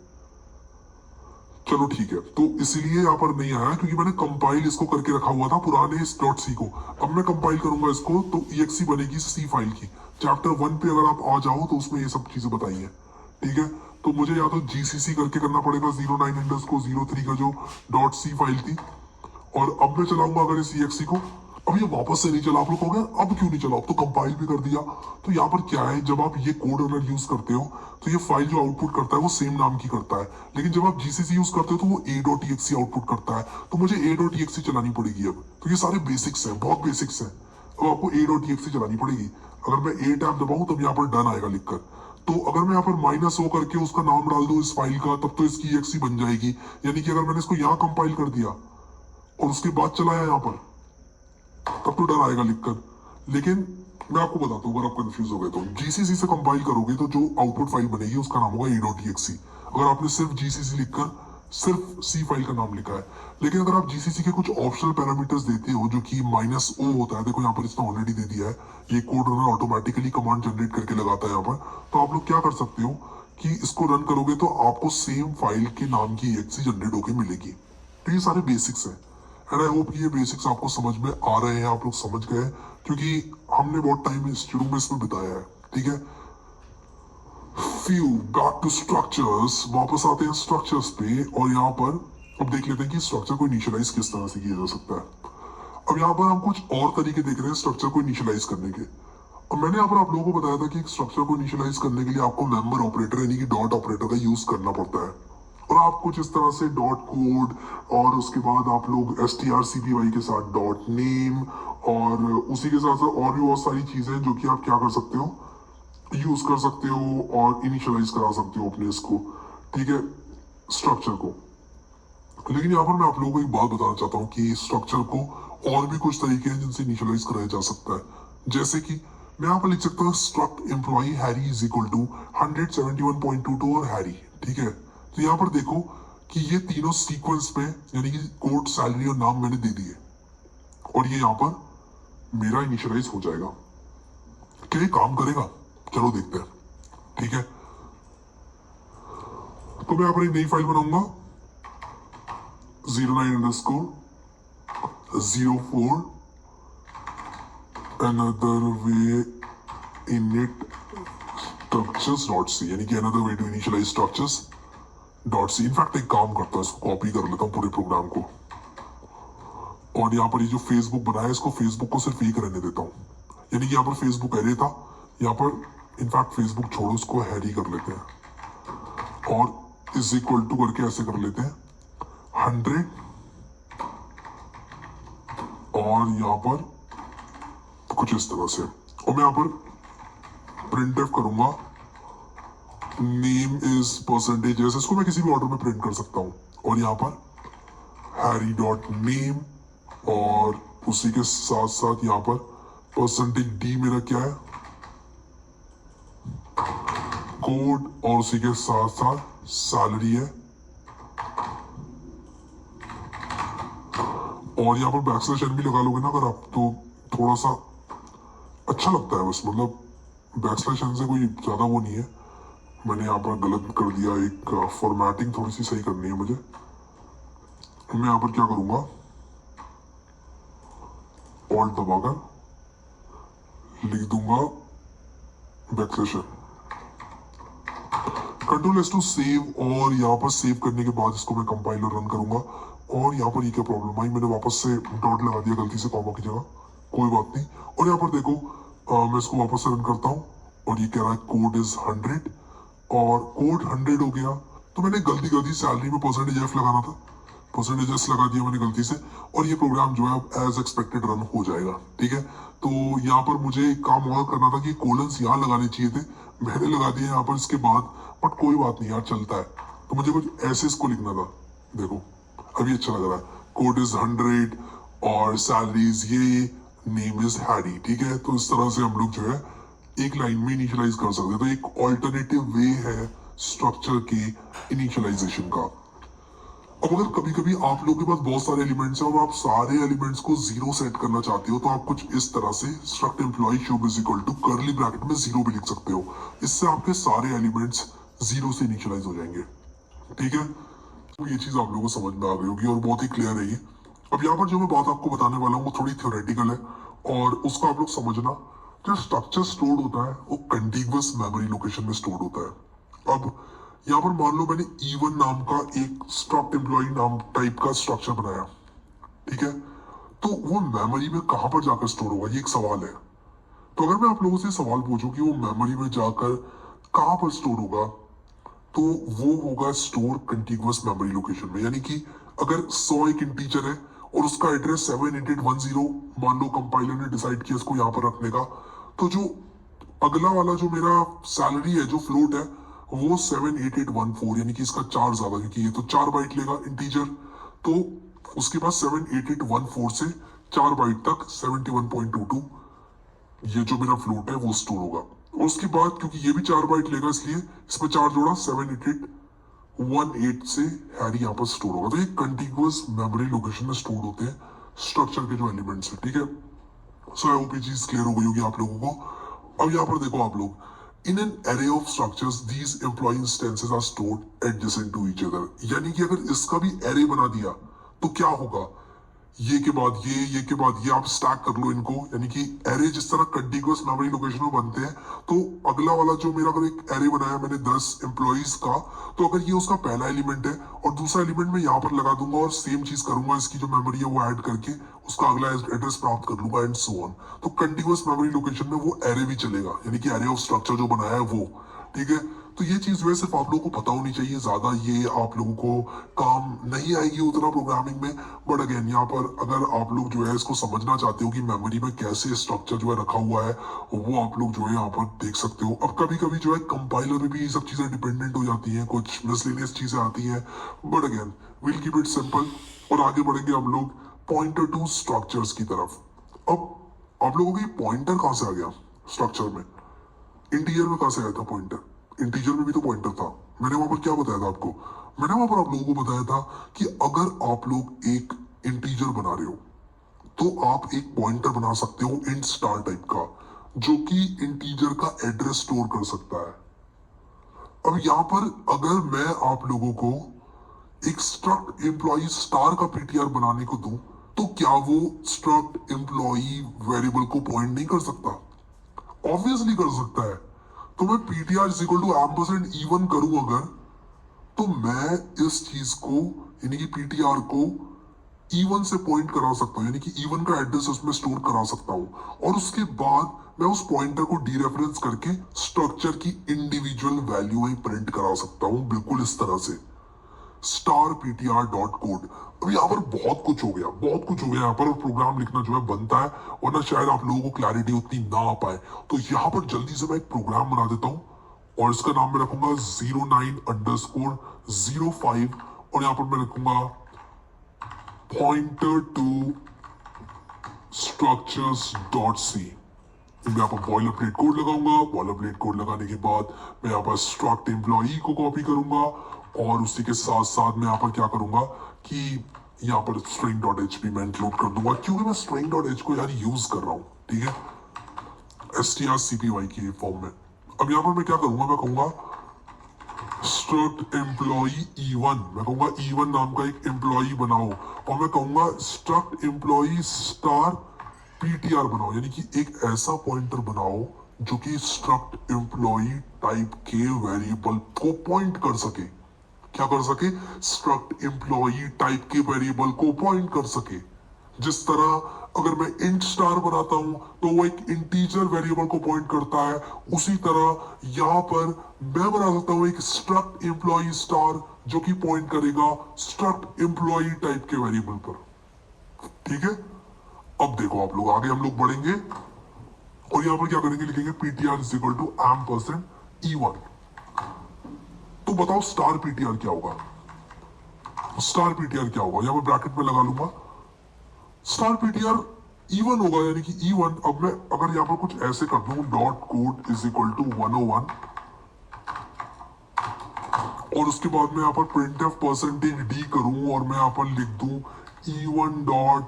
चलो ठीक है, तो इसीलिए यहाँ पर नहीं आया क्योंकि मैंने कंपाइल इसको करके रखा हुआ था पुराने इस .c को। अब मैं कंपाइल करूंगा इसको तो EXE बनेगी C फाइल की। चैप्टर 1 पे अगर आप आ जाओ तो उसमें ये सब चीजें बताई है। ठीक है, तो मुझे या तो GCC करके करना पड़ेगा 09_03 का जो .c फाइल थी। और अब मैं चलाऊंगा अगर इस EXE को, अब ये वापस से नहीं चला। आप लोग कहोगे अब क्यों नहीं चला, अब तो कंपाइल भी कर दिया। तो यहाँ पर क्या है, जब आप ये कोड अगर यूज करते हो तो ये फाइल जो आउटपुट करता है वो सेम नाम की करता है, लेकिन जब आप GCC यूज करते हो तो वो a.exe आउटपुट करता है। तो मुझे a.exe चलानी पड़ेगी अब। तो ये सारे बेसिक्स हैं, बहुत बेसिक्स हैं। अब आपको a.exe चलानी पड़ेगी। अगर मैं A टैब दबाऊं तब यहाँ पर डन आएगा लिखकर। तो अगर मैं यहाँ पर -o करके उसका नाम डाल दूं इस फाइल का तब तो इसकी EXE बन जाएगी। यानी कि अगर मैंने इसको यहाँ कंपाइल कर दिया और उसके बाद चलाया यहाँ पर तब तो डर आएगा लिखकर। लेकिन मैं आपको बताता हूँ अगर आप कंफ्यूज हो गए तो GCC से कंपाइल करोगे तो जो आउटपुट फाइल बनेगी उसका नाम होगा a.exe। अगर आपने सिर्फ GCC लिखकर सिर्फ C फाइल का नाम लिखा है। लेकिन अगर आप GCC के कुछ ऑप्शनल पैरामीटर्स देते हो जो कि -o होता है, देखो यहाँ पर इसने ऑलरेडी दे दिया है, ये code runner automatically command generate करके लगाता है यहाँ पर। तो आप लोग क्या कर सकते हो कि इसको रन करोगे तो आपको सेम फाइल के नाम की EXE जनरेट होकर मिलेगी। तो ये सारे बेसिक्स हैं एंड आई होप ये बेसिक्स आपको समझ में आ रहे हैं, आप लोग समझ गए क्योंकि हमने बहुत टाइम शुरू में इसमें बिताया है। ठीक है, फ्यू बैक टू स्ट्रक्चर्स, वापस आते हैं स्ट्रक्चर्स पे और यहाँ पर अब देख लेते हैं कि स्ट्रक्चर को इनिशियलाइज किस तरह से किया जा सकता है। अब यहाँ पर हम कुछ और तरीके देख रहे हैं स्ट्रक्चर को इनिशियलाइज करने के। अब मैंने यहाँ पर आप लोगों को बताया था कि एक स्ट्रक्चर को इनिशियलाइज करने के लिए आपको मेंबर ऑपरेटर यानी कि डॉट ऑपरेटर का यूज करना पड़ता है। और आप कुछ इस तरह से डॉट कोड और उसके बाद आप लोग strcpy के साथ डॉट नेम और उसी के साथ साथ और भी बहुत सारी चीजें जो कि आप क्या कर सकते हो, यूज कर सकते हो और इनिशियलाइज करा सकते हो अपने इसको। ठीक है, स्ट्रक्चर को। लेकिन यहाँ पर मैं आप लोगों को एक बात बताना चाहता हूँ कि स्ट्रक्चर को और भी कुछ तरीके हैं जिनसे इनिशियलाइज कराया जा सकता है। जैसे कि मैं यहाँ पर लिख सकता हूँ struct employee Harry is equal to 171.22 और हैरी। ठीक है, तो यहाँ पर देखो कि ये तीनों सीक्वेंस में यानी कि कोड सैलरी और नाम मैंने दे दिए और ये यहाँ पर मेरा इनिशियलाइज हो जाएगा। क्या ये काम करेगा? चलो देखते हैं। ठीक है, तो मैं यहाँ पर एक नई फाइल बनाऊंगा 09_04 another way init structures.c, यानी कि another way to initialize structures.c। In fact एक काम करता हूँ, इसको कॉपी कर लेता हूँ पूरे प्रोग्राम को, और यहाँ पर ये जो फेसबुक बनाया है इसको फेसबुक को सिर्फ एक रहने देता हूँ, यानी कि यहाँ पर फेसबुक एरे था, यहाँ पर इनफैक्ट फेसबुक छोड़ो उसको हैरी कर लेते हैं, और इज इक्वल टू करके ऐसे कर लेते हैं 100, और यहाँ पर कुछ इस तरह से, और मैं यहाँ पर प्रिंटफ करूंगा नेम इज परसेंटेज, इसको मैं किसी भी ऑर्डर में प्रिंट कर सकता हूँ, और यहाँ पर हैरी डॉट नेम, और उसी के साथ साथ यहाँ पर परसेंटेज डी मेरा क्या है कोड, और उसी के साथ साथ सैलरी है, और यहाँ पर बैकस्लैश एन भी लगा लोगे ना अगर आप, तो थोड़ा सा अच्छा लगता है बस, मतलब बैकस्लैश एन से कोई ज्यादा वो नहीं है। मैंने यहाँ पर गलत कर दिया, एक फॉर्मेटिंग थोड़ी सी सही करनी है मुझे। मैं यहाँ पर क्या करूंगा, ऑल्ट दबाकर लिख दूंगा backslash n, control S to save, और यहाँ पर सेव करने के बाद इसको मैं कंपाइलर रन करूंगा, और यहाँ पर ये क्या प्रॉब्लम आई, मैंने वापस से डॉट लगा दिया गलती से कॉमा की जगह, कोई बात नहीं। और यहाँ पर देखो मैं इसको वापस से रन करता हूँ, और ये कह रहा है कोड इज 100, और कोड 100 हो गया, तो मैंने गलती कर दी, सैलरी में परसेंटेज एफ लगाना था, परसेंटेज एस लगा दिया मैंने गलती से, और ये प्रोग्राम जो है अब एज एक्सपेक्टेड रन हो जाएगा। ठीक है, तो यहाँ पर मुझे एक काम और करना था कि कोलन्स यहाँ लगाने चाहिए थे, मैंने लगा दिए यहाँ पर इसके बाद, बट कोई बात नहीं यार, चलता है। तो मुझे कुछ ऐसे इसको लिखना था, देखो अभी अच्छा लग रहा है, कोड इज 100 और सैलरीज ये, नेम इज हैरी। ठीक है, तो इस तरह से हम लोग जो है एक लाइन में इनिशियलाइज कर सकते हैं, तो एक ऑल्टरनेटिव वे है स्ट्रक्चर के इनिशियलाइजेशन का। अब अगर कभी कभी आप लोगों के पास बहुत सारे एलिमेंट्स हैं और आप सारे एलिमेंट्स को जीरो सेट करना चाहते हो, तो आप कुछ इस तरह से स्ट्रक्ट एम्प्लॉय शोब is equal to curly bracket में जीरो भी लिख सकते हो, इससे आपके सारे एलिमेंट्स जीरो से इनिशियलाइज हो जाएंगे। ठीक है, तो ये चीज आप लोगों को समझ में आ गई होगी और बहुत ही क्लियर है ये। अब यहाँ पर जो मैं बात आपको बताने वाला हूँ वो थोड़ी थ्योरेटिकल है, और उसको आप लोग समझना। जो स्ट्रक्चर स्टोर्ड होता है वो कंटिगुअस मेमोरी लोकेशन में स्टोर्ड होता है। अब यहाँ पर मान लो मैंने E1 नाम का एक स्ट्रक्ट एम्प्लॉय नाम टाइप का स्ट्रक्चर बनाया, ठीक है, तो वो मेमोरी में कहां पर जाकर स्टोर होगा, ये एक सवाल है। तो अगर मैं आप लोगों से सवाल पूछूं कि वो मेमोरी में जाकर कहां पर स्टोर होगा, तो वो होगा स्टोर कंटिगुअस मेमोरी लोकेशन में। यानी कि अगर 100 एक इंटीजर है और उसका एड्रेस 78810 मान लो कंपाइलर ने डिसाइड किया इसको यहाँ पर रखने का, तो जो अगला वाला जो मेरा सैलरी है जो फ्लोट है वो 78814, यानी कि इसका 4 ज्यादा, क्योंकि ये तो 4 बाइट लेगा इंटीजर, तो उसके पास 78814 से 4 बाइट तक 71.22 ये जो मेरा फ्लोट है वो स्टोर होगा। और उसके बाद क्योंकि ये भी 4 बाइट लेगा इसलिए इसमें 4 जोड़ा 78818 से हैरी यहाँ पर स्टोर होगा। तो ये कंटिगुअस मेमोरी लोकेशन में स्टोर होते हैं स्ट्रक्चर के जो एलिमेंट्स है। ठीक है, सो आई होप ये चीज क्लियर हो गई होगी आप लोगों को। अब यहाँ पर देखो आप लोग, in an array of structures these employ instances are stored adjacent to each other. यानी कि अगर इसका भी एरे बना दिया तो क्या होगा, ये के बाद ये के बाद ये, आप स्टैक कर लो इनको, यानी कि एरे जिस तरह कंटिगुअस मेमोरी लोकेशन में बनते हैं, तो अगला वाला जो मेरा अगर एक एरे बनाया मैंने 10 एम्प्लॉइज का, तो अगर ये उसका पहला एलिमेंट है और दूसरा एलिमेंट मैं यहाँ पर लगा दूंगा और सेम चीज करूंगा, इसकी जो मेमोरी है वो ऐड करके उसका अगला एड्रेस प्राप्त कर लूंगा एंड सो ऑन। तो कंटिगुअस मेमोरी लोकेशन में वो एरे भी चलेगा, यानी कि एरे ऑफ स्ट्रक्चर जो बनाया है वो। ठीक है, तो ये चीज जो है सिर्फ आप लोगों को पता होनी चाहिए, ज्यादा ये आप लोगों को काम नहीं आएगी उतना प्रोग्रामिंग में। बट अगेन यहाँ पर अगर आप लोग जो है इसको समझना चाहते हो कि मेमोरी में कैसे स्ट्रक्चर जो है रखा हुआ है, वो आप लोग जो है यहाँ पर देख सकते हो। अब कभी कभी जो है कंपाइलर में भी ये सब चीजें डिपेंडेंट हो जाती हैं, कुछ मिसलेनियस चीजें आती हैं, but again will keep it simple. और आगे बढ़ेंगे हम लोग पॉइंटर टू स्ट्रक्चर्स की तरफ। अब आप लोगों को ये पॉइंटर कहां से आ गया स्ट्रक्चर में, इंटीजर में कहां से आया था पॉइंटर, इंटीजर में भी तो पॉइंटर था। मैंने वहां पर क्या बताया था आपको, मैंने वहां पर आप लोगों को बताया था कि अगर आप लोग एक इंटीजर बना रहे हो तो आप एक पॉइंटर बना सकते हो इंट स्टार टाइप का, जो कि इंटीजर का एड्रेस स्टोर कर सकता है। अब यहां पर अगर मैं आप लोगों को एक स्ट्रक्ट एम्प्लॉई स्टार का पीटीआर बनाने को दूं, तो क्या वो स्ट्रक्ट एम्प्लॉई वेरिएबल को पॉइंट नहीं कर सकता? ऑब्वियसली कर सकता है। तो मैं PTR is equal to ampersand even करूं अगर, तो मैं इस चीज को यानी कि पीटीआर को इवन से पॉइंट करा सकता हूं, यानी कि इवन का एड्रेस उसमें स्टोर करा सकता हूं, और उसके बाद मैं उस पॉइंटर को डीरेफरेंस करके स्ट्रक्चर की इंडिविजुअल वैल्यू ही प्रिंट करा सकता हूं, बिल्कुल इस तरह से स्टार पीटीआर डॉट कोड। अब यहाँ पर बहुत कुछ हो गया, बहुत कुछ हो गया यहाँ पर, प्रोग्राम लिखना जो है बनता है, वरना शायद आप लोगों को क्लैरिटी उतनी ना आ पाए। तो यहाँ पर जल्दी से मैं एक प्रोग्राम बना देता हूँ, और इसका नाम मैं रखूंगा 09_05, और यहाँ पर मैं रखूंगा pointer to structures dot C. मैं यहाँ पर बॉयलर प्लेट कोड लगाऊंगा। बॉयलर प्लेट कोड लगाने के बाद मैं यहाँ पर स्ट्रक्ट एम्प्लॉई को कॉपी करूंगा, और उसी के साथ साथ मैं यहाँ पर क्या करूंगा कि यहाँ पर स्ट्रिंग डॉट एच पी मैं इंक्लूड कर दूंगा, क्योंकि मैं स्ट्रिंग डॉट एच को यार यूज कर रहा हूँ, ठीक है, strcpy की फॉर्म में। अब यहाँ पर मैं क्या करूंगा, मैं कहूंगा स्ट्रक्ट एम्प्लॉई E1, मैं कहूंगा E1 नाम का एक एम्प्लॉई बनाओ, और मैं कहूंगा स्ट्रक्ट एम्प्लॉई स्टार पीटीआर बनाओ, यानी कि एक ऐसा पॉइंटर बनाओ जो कि स्ट्रक्ट एम्प्लॉई टाइप के वेरिएबल को पॉइंट कर सके। क्या कर सके? स्ट्रक्ट एम्प्लॉई टाइप के वेरिएबल को पॉइंट कर सके। जिस तरह अगर मैं इंट स्टार बनाता हूं तो वो एक इंटीजर वेरिएबल को पॉइंट करता है, उसी तरह यहां पर मैं बना सकता हूं एक स्ट्रक्ट एम्प्लॉई स्टार जो कि पॉइंट करेगा स्ट्रक्ट एम्प्लॉई टाइप के वेरिएबल पर। ठीक है, अब देखो आप लोग आगे हम लोग बढ़ेंगे, और यहां पर क्या करेंगे, लिखेंगे PTR is equal to ampersand E1। तो बताओ स्टार पीटीआर क्या होगा? स्टार पीटीआर क्या होगा? यहां पर ब्रैकेट में लगा लूंगा स्टार पीटीआर E1 होगा, यानी कि E1। अब मैं अगर यहां पर कुछ ऐसे कर दूं, dot code is equal to 101, और उसके बाद मैं यहां पर printf परसेंटेज डी करूं, और मैं यहां पर लिख दूं E1 डॉट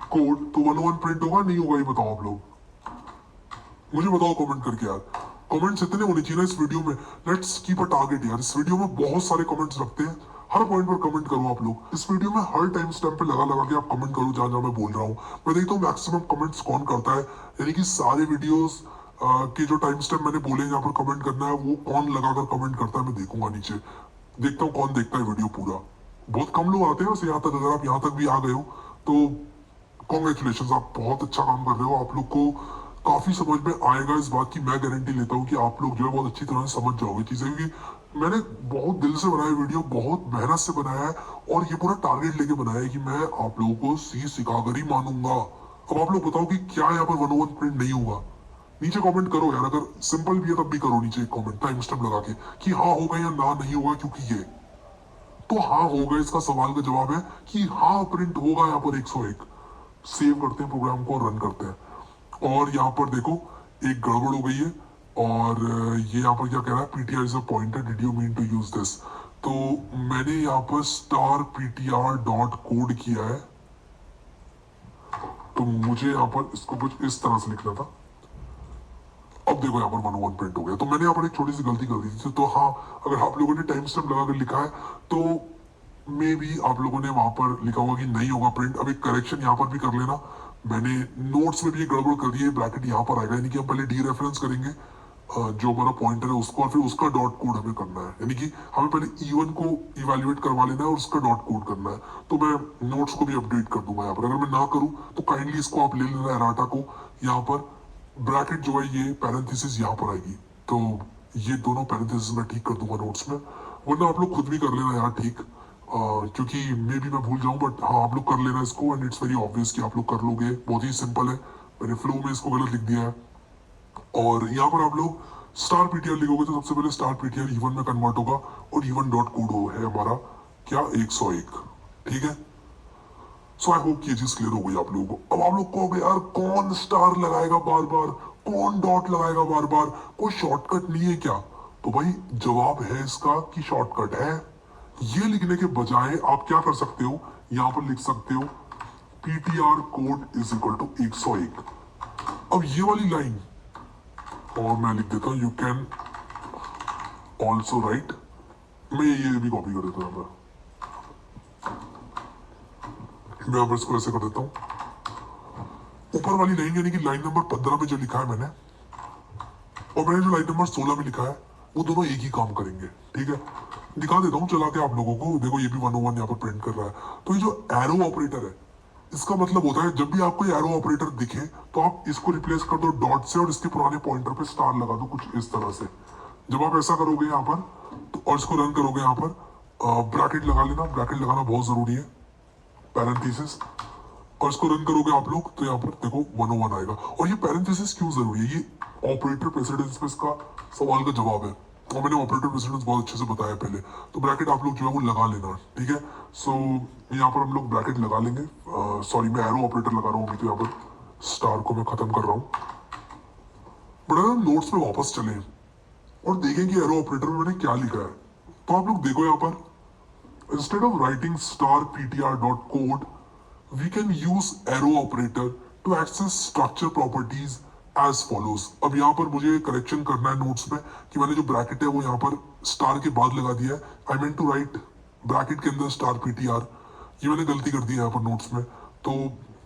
कोड, तो 101 प्रिंट होगा नहीं होगा, ये बताओ आप लोग, मुझे बताओ कमेंट करके यार। कमेंट्स इतने होने चाहिए ना इस वीडियो में, लेट्स कीप अ टारगेट यार। इस वीडियो में बहुत सारे कमेंट्स रखते हैं, हर पॉइंट पर कमेंट करो आप लोग। इस वीडियो में हर टाइम स्टैम्प पे लगा लगा के आप कमेंट करो जहां जहां मैं बोल रहा हूँ। मैं देखता हूँ मैक्सिमम कमेंट्स कौन करता है, यानी कि सारे वीडियोस के जो टाइम स्टैम्प मैंने बोले यहाँ पर कमेंट करना है, वो कौन लगाकर कमेंट करता है मैं देखूंगा नीचे, देखता हूँ कौन देखता है वीडियो पूरा। बहुत कम लोग आते हैं वैसे यहाँ तक, अगर आप यहाँ तक भी आ गए हो तो कॉन्ग्रेचुलेशन, आप बहुत अच्छा काम कर रहे हो। आप लोग को काफी समझ में आएगा इस बात की, मैं गारंटी लेता हूँ कि आप लोग जो है बहुत अच्छी तरह से समझ जाओगे चीजें, क्योंकि मैंने बहुत दिल से बनाया वीडियो, बहुत मेहनत से बनाया है, और ये पूरा टारगेट लेके बनाया है कि मैं आप लोगों को सिखाकर ही मानूंगा। अब आप लोग बताओ कि क्या यहाँ पर 101 प्रिंट नहीं होगा? नीचे कमेंट करो यार, अगर सिंपल भी है तब भी करो नीचे कमेंट टाइम स्टैम्प लगा के कि हाँ होगा या ना नहीं होगा, क्योंकि ये तो हाँ होगा, इसका सवाल का जवाब है कि हाँ प्रिंट होगा यहाँ पर 101। सेव करते हैं प्रोग्राम को और रन करते हैं, और यहाँ पर देखो एक गड़बड़ हो गई है, और ये यहाँ पर क्या कह रहा है, PTR is a pointer, did you mean to use this? तो मैंने यहाँ पर स्टार पीटीआर डॉट कोड किया है, तो मुझे यहाँ पर इसको कुछ इस तरह से लिखना था। अब देखो यहाँ पर 101 प्रिंट हो गया, तो मैंने यहाँ पर एक छोटी सी गलती कर दी थी। तो हाँ, अगर आप लोगों ने टाइम स्टैम्प लगाकर लिखा है तो मे भी आप लोगों ने वहां पर लिखा होगा कि नहीं होगा प्रिंट। अब एक करेक्शन यहाँ पर भी कर लेना, मैंने नोट्स में भी एक गड़बड़ कर दी है, ब्रैकेट यहाँ पर आएगा, यानी कि हम पहले डी रेफरेंस करेंगे जो हमारा पॉइंटर है उसको, और फिर उसका डॉट कोड हमें करना है, यानी कि हमें पहले E1 को इवेल्युएट करवा लेना है और उसका डॉट कोड करना है। तो मैं नोट्स को भी अपडेट कर दूंगा यहाँ पर, अगर मैं ना करूँ तो काइंडली इसको आप ले लेना एराटा को, यहाँ पर ब्रैकेट जो है ये पैरेंथेसिस यहाँ पर आएगी, तो ये दोनों पैरेंथेसिस मैं ठीक कर दूंगा नोट्स में, वरना आप लोग खुद भी कर लेना यार ठीक, क्योंकि मे भी मैं भूल जाऊं, बट हाँ आप लोग कर लेना इसको, एंड इट्स वेरी ऑब्वियस कि आप लोग कर लोगे, बहुत ही सिंपल है। मैंने फ्लो में इसको गलत लिख दिया है, और यहाँ पर आप लोग स्टार पीटीआर लिखोगे तो सबसे पहले स्टार पीटीआर E1 में कन्वर्ट होगा, और E1 डॉट कोड है हमारा क्या 101। ठीक है, सो आई होप ये चीज क्लियर हो गई आप लोगों को। अब आप लोग कहोगे यार कौन स्टार लगाएगा बार बार, कौन डॉट लगाएगा बार बार, कोई शॉर्टकट नहीं है क्या? तो भाई जवाब है इसका कि शॉर्टकट है। ये लिखने के बजाय आप क्या कर सकते हो, यहां पर लिख सकते हो PTR code is equal to 101। अब ये वाली लाइन और मैं लिख देता हूं, यू कैन ऑल्सो राइट मैं ये भी कॉपी कर देता हूँ। मैं यहाँ पर इसको ऐसे कर देता हूँ। ऊपर वाली लाइन यानी कि लाइन नंबर 15 में जो लिखा है मैंने, और मैंने जो लाइन नंबर 16 में लिखा है, वो दोनों एक ही काम करेंगे। ठीक है, दिखा देता हूँ चला के आप लोगों को। देखो ये भी 101 यहाँ पर प्रिंट कर रहा है। तो ये जो एरो ऑपरेटर है, इसका मतलब होता है जब भी आपको एरो ऑपरेटर दिखे तो आप इसको रिप्लेस कर दो डॉट से और इसके पुराने पॉइंटर पे स्टार लगा दो, कुछ इस तरह से। जब आप ऐसा करोगे यहाँ पर तो, और इसको रन करोगे यहाँ पर, ब्रैकेट लगा लेना। ब्रैकेट लगाना बहुत जरूरी है, पैरेंथेसिस। और इसको रन करोगे आप लोग तो यहाँ पर देखो 101 आएगा। और ये पैरेंथेसिस क्यों जरूरी है, ये ऑपरेटर प्रेसिडेंस पे इसका सवाल का जवाब है, और मैंने ऑपरेटर प्रेसिडेंस बहुत अच्छे से बताया पहले। तो ब्रैकेट आप लोग जो है वो लगा लेना। ठीक है, सो यहाँ पर हम लोग ब्रैकेट लगा लेंगे। सॉरी, मैं एरो ऑपरेटर लगा रहा हूँ अभी, तो यहाँ पर स्टार को मैं खत्म कर रहा हूँ। बट अगर हम नोट्स में वापस चले और देखें कि एरो ऑपरेटर में मैंने क्या लिखा है, तो आप लोग देखो यहाँ पर, instead of writing star ptr.code, we can use arrow operator to access structure properties as follows। अब यहाँ पर मुझे करेक्शन करना है नोट्स में कि मैंने जो ब्रैकेट है वो यहाँ पर स्टार के बाद लगा दिया है। I mean to write bracket के अंदर स्टार ptr, ये मैंने गलती कर दी है यहाँ पर नोट्स में। तो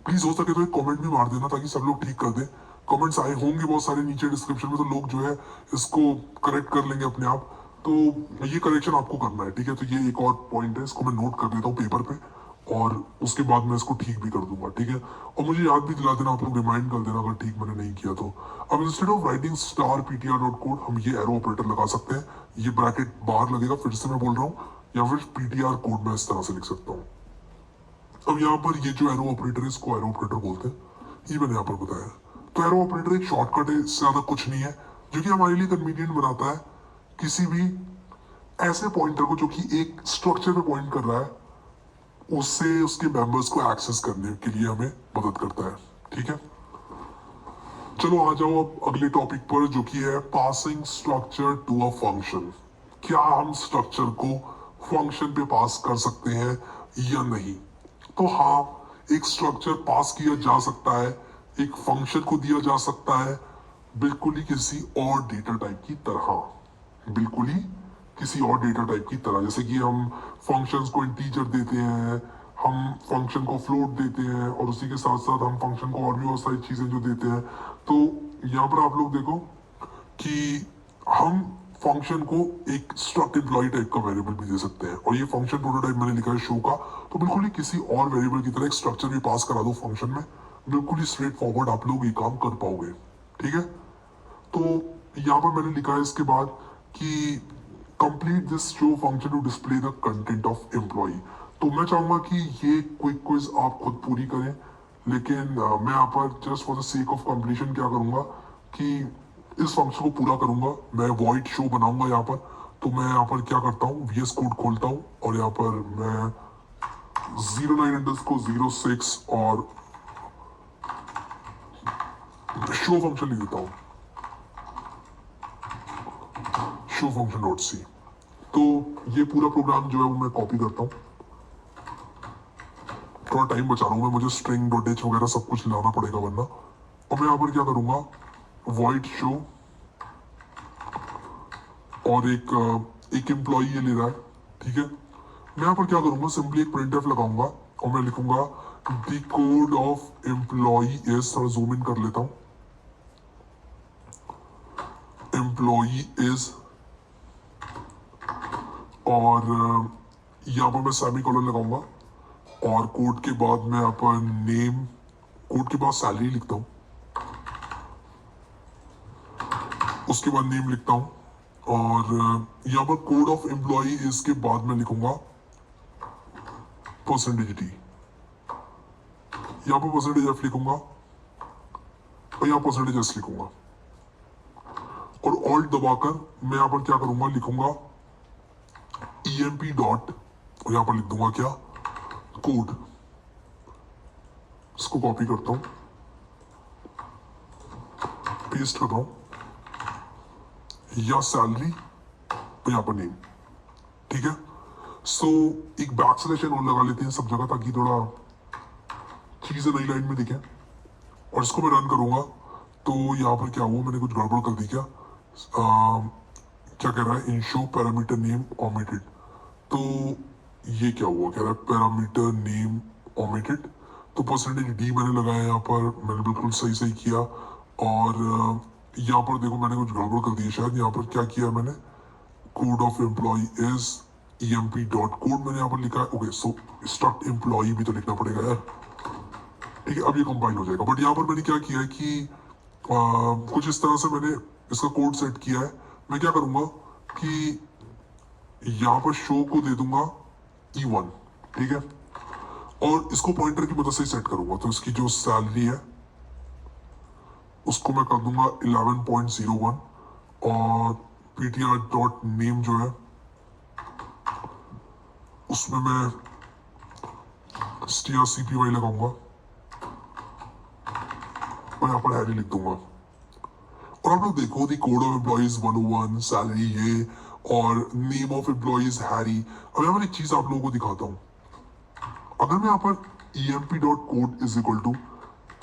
प्लीज हो सके तो एक कमेंट भी मार देना ताकि सब लोग ठीक कर दें। कमेंट्स आए होंगे बहुत सारे नीचे डिस्क्रिप्शन में, तो लोग जो है इसको करेक्ट कर लेंगे अपने आप। तो ये करेक्शन आपको करना है। ठीक है, तो ये एक और पॉइंट है, इसको मैं नोट कर देता हूँ पेपर पे, और उसके बाद मैं इसको ठीक भी कर दूंगा। ठीक है, और मुझे याद भी दिला देना, आप लोग रिमाइंड कर देना अगर ठीक मैंने नहीं किया तो। अब instead of writing star ptr.code हम ये एरो ऑपरेटर लगा सकते हैं। ये ब्रैकेट बाहर लगेगा, फिर से मैं बोल रहा हूँ, या फिर ptr कोड मैं इस तरह से लिख सकता हूँ। अब यहाँ पर ये जो एरो ऑपरेटर है, इसको एरो ऑपरेटर बोलते हैं, ये मैंने यहाँ पर बताया। तो एरो ऑपरेटर एक शॉर्टकट है, इससे ज्यादा कुछ नहीं है, जो कि हमारे लिए कन्वीनियंट बनाता है किसी भी ऐसे पॉइंटर को जो कि एक स्ट्रक्चर पे पॉइंट कर रहा है, उससे उसके मेंबर्स को एक्सेस करने के लिए हमें मदद करता है। ठीक है, चलो आ जाओ अब अगले टॉपिक पर, जो कि है passing structure to a function. क्या हम स्ट्रक्चर को फंक्शन पे पास कर सकते हैं या नहीं? तो हाँ, एक स्ट्रक्चर पास किया जा सकता है, एक फंक्शन को दिया जा सकता है, बिल्कुल ही किसी और डेटा टाइप की तरह। बिल्कुल ही किसी और डेटा टाइप की तरह, जैसे कि हम फंक्शंस को इंटीजर देते हैं, हम फंक्शन को फ्लोट देते हैं, और उसी के साथ साथ हम फंक्शन को और भी बहुत सारी चीजें जो देते हैं। तो यहाँ पर आप लोग देखो कि हम फंक्शन को एक स्ट्रक्ट एम्प्लॉय टाइप का वेरिएबल भी दे सकते हैं, और ये फंक्शन प्रोटोटाइप मैंने लिखा है शो का। तो बिल्कुल ही किसी और वेरिएबल की तरह एक स्ट्रक्चर भी पास करा दो फंक्शन में, बिल्कुल ही स्ट्रेट फॉरवर्ड आप लोग ये काम कर पाओगे। ठीक है, तो यहाँ पर मैंने लिखा है इसके बाद कि complete this show function to display the content of employ. तो मैं चाहूंगा कि ये क्विक क्विज आप खुद पूरी करें, लेकिन मैं यहाँ पर just for the sake of completion क्या करूंगा कि इस फंक्शन को पूरा करूंगा। मैं वॉइड शो बनाऊंगा यहाँ पर। तो मैं यहाँ पर क्या करता हूँ, VS कोड खोलता हूँ, और यहाँ पर मैं 09_06 और शो फंक्शन लिख देता हूँ, शो फंक्शन डॉट सी। तो ये पूरा प्रोग्राम जो है वो मैं कॉपी करता हूँ। थोड़ा टाइम बचा रहा हूँ मैं, मुझे स्ट्रिंग डॉट एच वगैरह सब कुछ लाना पड़ेगा वरना। और मैं यहाँ पर क्या करूंगा, वॉइड शो, और एक एम्प्लॉई ये ले रहा है। ठीक है, मैं यहाँ पर क्या करूंगा, सिंपली एक प्रिंटफ लगाऊंगा, और मैं लिखूंगा the code of employee is, थोड़ा जूम इन कर लेता हूँ, एम्प्लॉई इज, और यहाँ पर मैं सेमीकोलन लगाऊंगा, और कोड के बाद मैं यहाँ पर नेम, कोड के बाद सैलरी लिखता हूँ, उसके बाद नेम लिखता हूँ, और यहाँ पर कोड ऑफ एम्प्लॉई इसके बाद मैं लिखूंगा परसेंटेज डी, यहाँ पर परसेंटेज एफ लिखूंगा, और यहाँ परसेंटेज एस लिखूंगा, और ऑल्ट दबाकर मैं यहाँ पर क्या करूंगा, लिखूंगा EMP डॉट, और यहाँ पर लिख दूंगा क्या, कोड। इसको कॉपी करता हूं, पेस्ट करता हूं, या सैलरी, और यहाँ पर नेम। ठीक है, सो एक बैक स्लैश और लगा लेते हैं सब जगह, ताकि थोड़ा चीजें नई लाइन में दिखें। और इसको मैं रन करूंगा, तो यहाँ पर क्या हुआ, मैंने कुछ गड़बड़ कर दी क्या? क्या कह रहा है, इन शो पैरामीटर नेम ओमिटेड। तो ये क्या हुआ, कह रहा है पैरामीटर नेम ओमिटेड। तो परसेंटेज डी मैंने लगाया यहाँ पर, मैंने बिल्कुल सही सही किया। और यहाँ पर देखो मैंने कुछ गड़बड़ कर दी है शायद। यहाँ पर क्या किया मैंने, code of employ is emp dot code मैंने यहाँ पर लिखा है। ओके सो स्ट्रक्ट एम्प्लॉय भी तो लिखना पड़ेगा यार। ठीक है, अब ये कंपाइल हो जाएगा। बट यहाँ पर मैंने क्या किया है कि कुछ इस तरह से मैंने इसका कोड सेट किया है। मैं क्या करूंगा कि यहाँ पर शो को दे दूंगा E1, ठीक है, और इसको पॉइंटर की मदद से सेट करूंगा। तो इसकी जो सैलरी है उसको मैं कर दूंगा 11.01 और ptr डॉट नेम जो है उसमें मैं strcpy लगाऊंगा और यहाँ पर हैरी लिख दूंगा। और आप लोग देखो दी कोड ऑफ एम्प्लॉइज 101 सैलरी ये और नेम ऑफ एम्प्लॉइज हैरी। अब यहाँ पर एक चीज आप लोगों को दिखाता हूँ। अगर मैं यहाँ पर emp dot code is equal to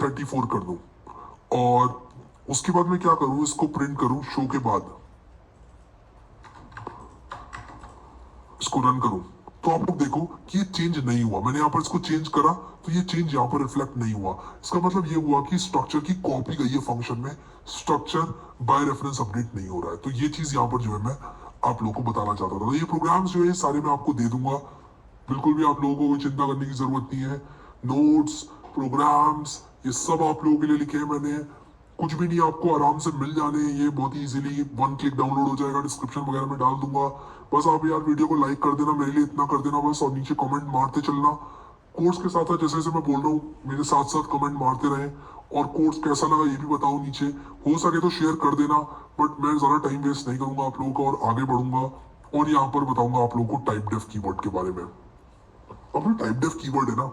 34 कर दूं और उसके बाद मैं क्या करूं, इसको प्रिंट करूं शो के बाद, इसको रन करूं, तो आप लोग देखो कि ये चेंज नहीं हुआ। मैंने यहाँ पर इसको चेंज करा तो ये चेंज यहाँ पर रिफ्लेक्ट नहीं हुआ। इसका मतलब ये हुआ कि स्ट्रक्चर की कॉपी गई है फंक्शन में, स्ट्रक्चर बाय रेफरेंस अपडेट नहीं हो रहा है। तो ये चीज यहाँ पर जो है मैं आप लोगों को बताना चाहता था। तो ये प्रोग्राम्स जो है सारे मैं आपको दे दूंगा, बिल्कुल भी आप लोगों को कोई चिंता करने की जरूरत नहीं है। नोट्स, प्रोग्राम्स, ये सब आप लोगों के लिए लिखे हैं मैंने। कुछ भी नहीं, आपको आराम से मिल जाने, ये बहुत ही इजीली 1 क्लिक डाउनलोड हो जाएगा, डिस्क्रिप्शन वगैरह में डाल दूंगा। बस आप यार वीडियो को लाइक कर देना, मेरे लिए इतना कर देना बस, और नीचे कमेंट मारते चलना। कोर्स के साथ साथ जैसे जैसे मैं बोल रहा हूँ मेरे साथ साथ कमेंट मारते रहे, और कोर्स कैसा लगा ये भी बताओ नीचे। हो सके तो शेयर कर देना, बट मैं ज़्यादा टाइम वेस्ट नहीं करूंगा आप लोगों का और आगे बढ़ूंगा। और यहाँ पर बताऊंगा आप लोगों को टाइप डेफ कीवर्ड के बारे में। अब टाइप डेफ कीवर्ड है ना,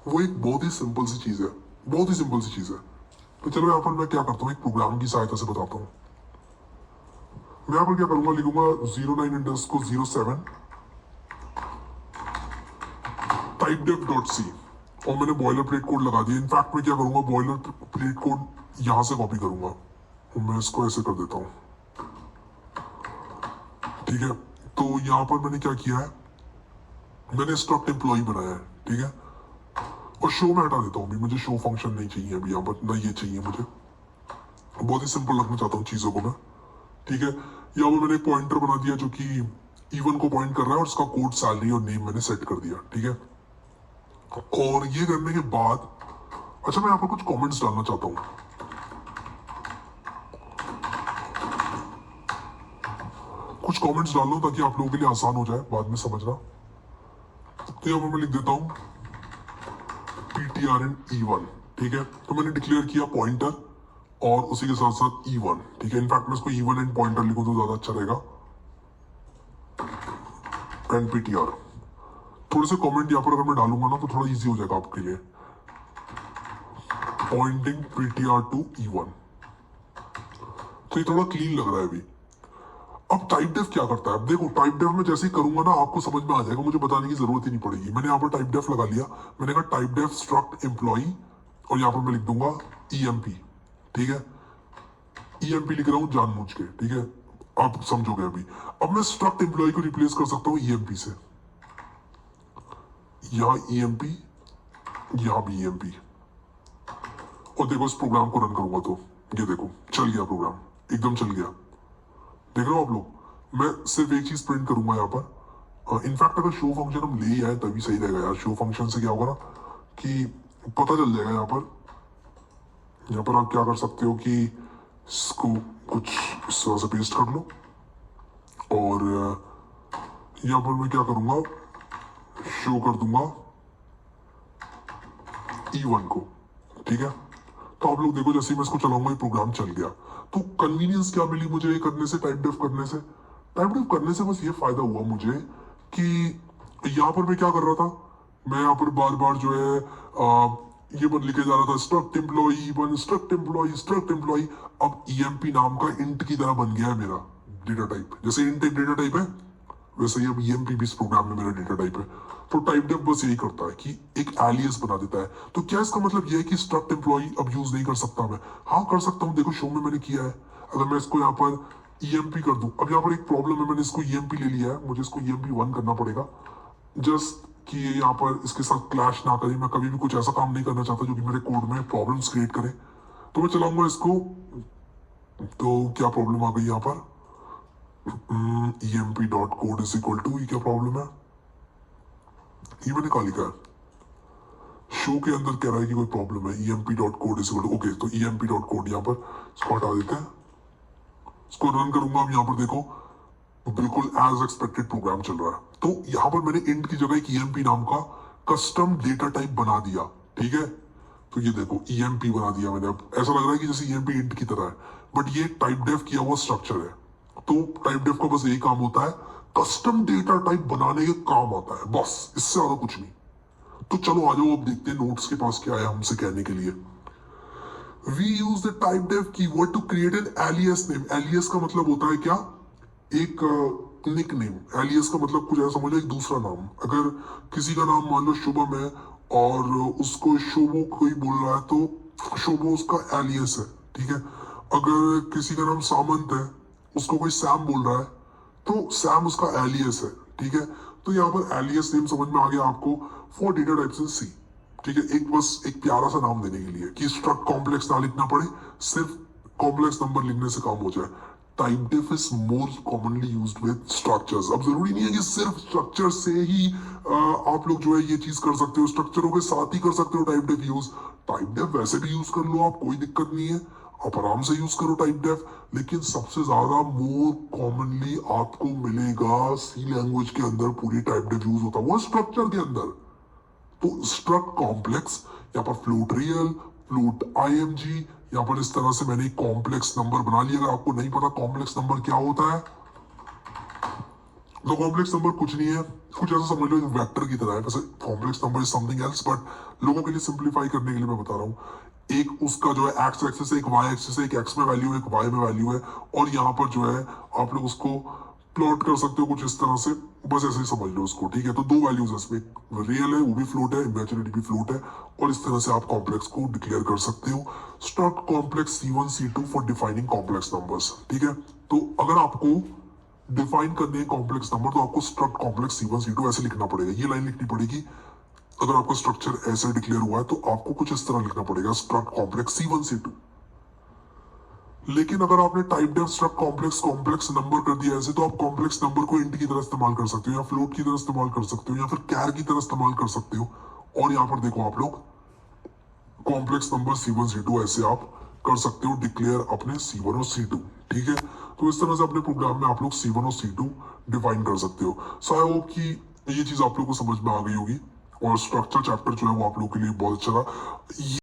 वो एक बहुत ही सिंपल सी चीज़ है, बहुत ही सिंपल सी चीज़ है। तो चलो यहाँ पर मैं क्या करता हूँ, एक प्रोग्राम की सहायता से बताता हूँ। मैं यहाँ पर क्या करूंगा, लिखूंगा 09_07 typedef.c और मैंने बॉयलर प्लेट कोड लगा दिया। इनफैक्ट मैं क्या करूंगा, बॉयलर प्लेट कोड यहां से कॉपी करूंगा और मैं इसको ऐसे कर देता हूं, ठीक है। तो यहां पर मैंने क्या किया है, मैंने स्ट्रक्ट एम्प्लॉय बनाया है, ठीक है, और शो में हटा देता हूँ। मुझे शो फंक्शन नहीं चाहिए अभी यहाँ पर, ना ये चाहिए मुझे। बहुत ही सिंपल रखना चाहता हूँ चीजों को मैं, ठीक है। यहाँ पर मैंने एक पॉइंटर बना दिया जो कि इवन को पॉइंट कर रहा है और उसका कोड सैलरी और नेम मैंने सेट कर दिया, ठीक है। और ये करने के बाद अच्छा मैं यहाँ पर कुछ कमेंट्स डालना चाहता हूँ। कुछ कमेंट्स डाल लो ताकि आप लोगों के लिए आसान हो जाए बाद में समझना। तो यहाँ पर मैं लिख देता हूँ ptr and e1, ठीक है। तो मैंने डिक्लेयर किया पॉइंटर और उसी के साथ साथ E1, ठीक है। इनफैक्ट मैं इसको E1 एंड पॉइंटर लिखूं तो ज्यादा अच्छा रहेगा। एंड ptr थोड़े से कमेंट यहाँ पर अगर मैं डालूंगा ना तो थोड़ा इजी हो जाएगा आपके लिए। पॉइंटिंग ptr टू E1, तो ये थोड़ा क्लीन लग रहा है अभी। अब टाइप डेफ क्या करता है, अब देखो टाइप डेफ में जैसे ही करूंगा ना आपको समझ में आ जाएगा, मुझे बताने की जरूरत ही नहीं पड़ेगी। मैंने यहाँ पर टाइप डेफ लगा लिया, मैंने कहा टाइप डेफ स्ट्रक्ट एम्प्लॉय और यहाँ पर मैं लिख दूंगा emp, ठीक है। emp लिख रहा हूं जानबूझ के, ठीक है, आप समझोगे अभी। अब मैं स्ट्रक्ट एम्प्लॉय को रिप्लेस कर सकता हूं emp से, यहां emp, यहां भी emp, और देखो इस प्रोग्राम को रन करूंगा तो ये देखो चल गया प्रोग्राम, एकदम चल गया। देख रहे हो आप लोग। मैं सिर्फ एक चीज प्रिंट करूंगा यहाँ पर। इनफैक्ट अगर शो फंक्शन हम ले ही आए तभी सही रहेगा यार। शो फंक्शन से क्या होगा ना कि पता चल जाएगा यहाँ पर। यहाँ पर आप क्या कर सकते हो कि इसको कुछ इस तरह से पेस्ट कर लो और यहाँ पर मैं क्या करूंगा, शो कर दूंगा E1 को, ठीक है। तो आप लोग देखो जैसे ही मैं इसको चलाऊंगा ये प्रोग्राम चल गया। तो कन्वीनियंस क्या मिली मुझे ये करने से, टाइप डेफ करने से। टाइप डेफ करने से बस ये फायदा हुआ मुझे कि यहाँ पर मैं क्या कर रहा था, मैं यहाँ पर बार बार जो है ये बन लिखे जा रहा था स्ट्रक्ट एम्प्लॉय बन, स्ट्रक्ट एम्प्लॉय, स्ट्रक्ट एम्प्लॉय। अब emp नाम का इंट की तरह बन गया है मेरा डेटा टाइप। जैसे इंट एक डेटा टाइप है वैसे ही अब emp भी इस प्रोग्राम में मेरा डेटा टाइप है। तो टाइप डेफ बस यही करता है कि एक एलियस बना देता है। तो क्या इसका मतलब ये है कि स्ट्रक्ट एम्प्लॉय अब यूज नहीं कर सकता मैं? हाँ कर सकता हूँ, देखो शो में मैंने किया है। अगर मैं इसको यहाँ पर ईएमपी कर दूं। अब यहाँ पर एक प्रॉब्लम है, मैंने इसको ईएमपी ले लिया है, मुझे इसको ईएमपी 1 करना पड़ेगा जस्ट कि ये यहाँ पर इसके साथ क्लैश ना करे। मैं कभी भी कुछ ऐसा काम नहीं करना चाहता जो कि मेरे कोड में प्रॉब्लम्स क्रिएट करे। तो मैं चलाऊंगा इसको। तो क्या प्रॉब्लम आ गई यहाँ पर, emp dot code is equal to, ये क्या प्रॉब्लम है, ये मैंने कहा लिखा है शो के अंदर कह रहा है कि कोई प्रॉब्लम है। emp dot code is equal to, okay, तो emp डॉट कोड यहाँ पर इसको हटा देते हैं, इसको रन करूंगा। अब यहाँ पर देखो बिल्कुल एज एक्सपेक्टेड प्रोग्राम चल रहा है। तो यहाँ पर मैंने इंट की जगह एक emp नाम का कस्टम डेटा टाइप बना दिया, ठीक है। तो ये देखो emp बना दिया मैंने। अब ऐसा लग रहा है कि जैसे emp इंट की तरह है, बट ये टाइप डेफ किया हुआ स्ट्रक्चर है। तो टाइप डेफ का बस यही काम होता है, कस्टम डेटा टाइप बनाने के काम आता है, बस, इससे ज्यादा कुछ नहीं। तो चलो आ जाओ, अब देखते हैं नोट्स के पास क्या है हमसे कहने के लिए। We use the typedef keyword to create an alias name. Alias का मतलब होता है क्या, एक निक नेम। एलियस का मतलब कुछ ऐसा समझ लो, एक दूसरा नाम। अगर किसी का नाम मान लो शुभम है और उसको शोभो कोई बोल रहा है तो शोभो उसका एलियस है, ठीक है। अगर किसी का नाम सामंत है, उसको कोई सैम बोल रहा है तो सैम उसका एलियस है, ठीक है। तो यहाँ पर एलियस नेम समझ में आ गया आपको, फॉर डेटा टाइप्स इन सी, ठीक है। एक बस एक प्यारा सा नाम देने के लिए कि स्ट्रक्ट कॉम्प्लेक्स ना लिखना पड़े, सिर्फ कॉम्प्लेक्स नंबर लिखने से काम हो जाए। Typedef is more commonly used with structures. अब जरूरी नहीं है कि सिर्फ स्ट्रक्चर से ही आप लोग जो है ये चीज कर सकते हो, स्ट्रक्चरों के साथ ही कर सकते हो typedef use. Typedef वैसे भी यूज कर लो आप, कोई दिक्कत नहीं है, आप आराम से यूज करो टाइप डेफ। लेकिन सबसे ज्यादा मोर कॉमनली आपको मिलेगा सी लैंग्वेज के अंदर पूरी टाइप डेफ यूज होता है, वो स्ट्रक्चर के अंदर। तो स्ट्रक्ट कॉम्प्लेक्स, यहाँ पर फ्लोट रियल, फ्लोट आईएमजी, यहाँ पर इस तरह से मैंने एक कॉम्प्लेक्स नंबर बना लिया। अगर आपको नहीं पता कॉम्प्लेक्स नंबर क्या होता है, तो कॉम्प्लेक्स नंबर कुछ नहीं है, कुछ ऐसा समझ लो वेक्टर की तरह है। वैसे complex number is something else, but लोगों के लिए सिंप्लीफाई करने के लिए मैं बता रहा हूँ। एक उसका जो है एक्स एक्सिस है, एक वाई एक्सिस है, एक एक्स में वैल्यू है, एक वाई में वैल्यू है, और यहाँ पर जो है आप लोग उसको प्लॉट कर सकते हो कुछ इस तरह से, बस ऐसे ही समझ लो उसको, ठीक है। तो दो वैल्यूज है इसमें, रियल है वो भी फ्लोट है, इमेजिनरी भी फ्लोट है, और इस तरह से आप कॉम्प्लेक्स को डिक्लेयर कर सकते हो। Struct complex C1 C2 for defining complex numbers, ठीक है। तो अगर आपको डिफाइन करने हैं कॉम्प्लेक्स नंबर तो आपको स्ट्रक्ट कॉम्प्लेक्स C1 C2 ऐसे लिखना पड़ेगा, ये लाइन लिखनी पड़ेगी। अगर आपका स्ट्रक्चर ऐसे डिक्लेयर हुआ है तो आपको कुछ इस तरह लिखना पड़ेगा, स्ट्रक्ट कॉम्प्लेक्स C1 C2। लेकिन अगर आपने typedef struct complex complex number कर दिया ऐसे, तो आप कॉम्प्लेक्स नंबर को इंट की तरह इस्तेमाल कर सकते हो, या फ्लोट की तरह इस्तेमाल कर सकते हो, या फिर कैर की तरह इस्तेमाल कर सकते हो। और यहाँ पर देखो आप लोग कॉम्प्लेक्स नंबर C1 C2 ऐसे आप कर सकते हो डिक्लेयर अपने C1 और C2, ठीक है। तो इस तरह से अपने प्रोग्राम में आप लोग C1 और C2 डिफाइन कर सकते हो। सो आई होप कि ये चीज आप लोग को समझ में आ गई होगी, और स्ट्रक्चर चैप्टर जो है वो आप लोगों के लिए बहुत अच्छा था।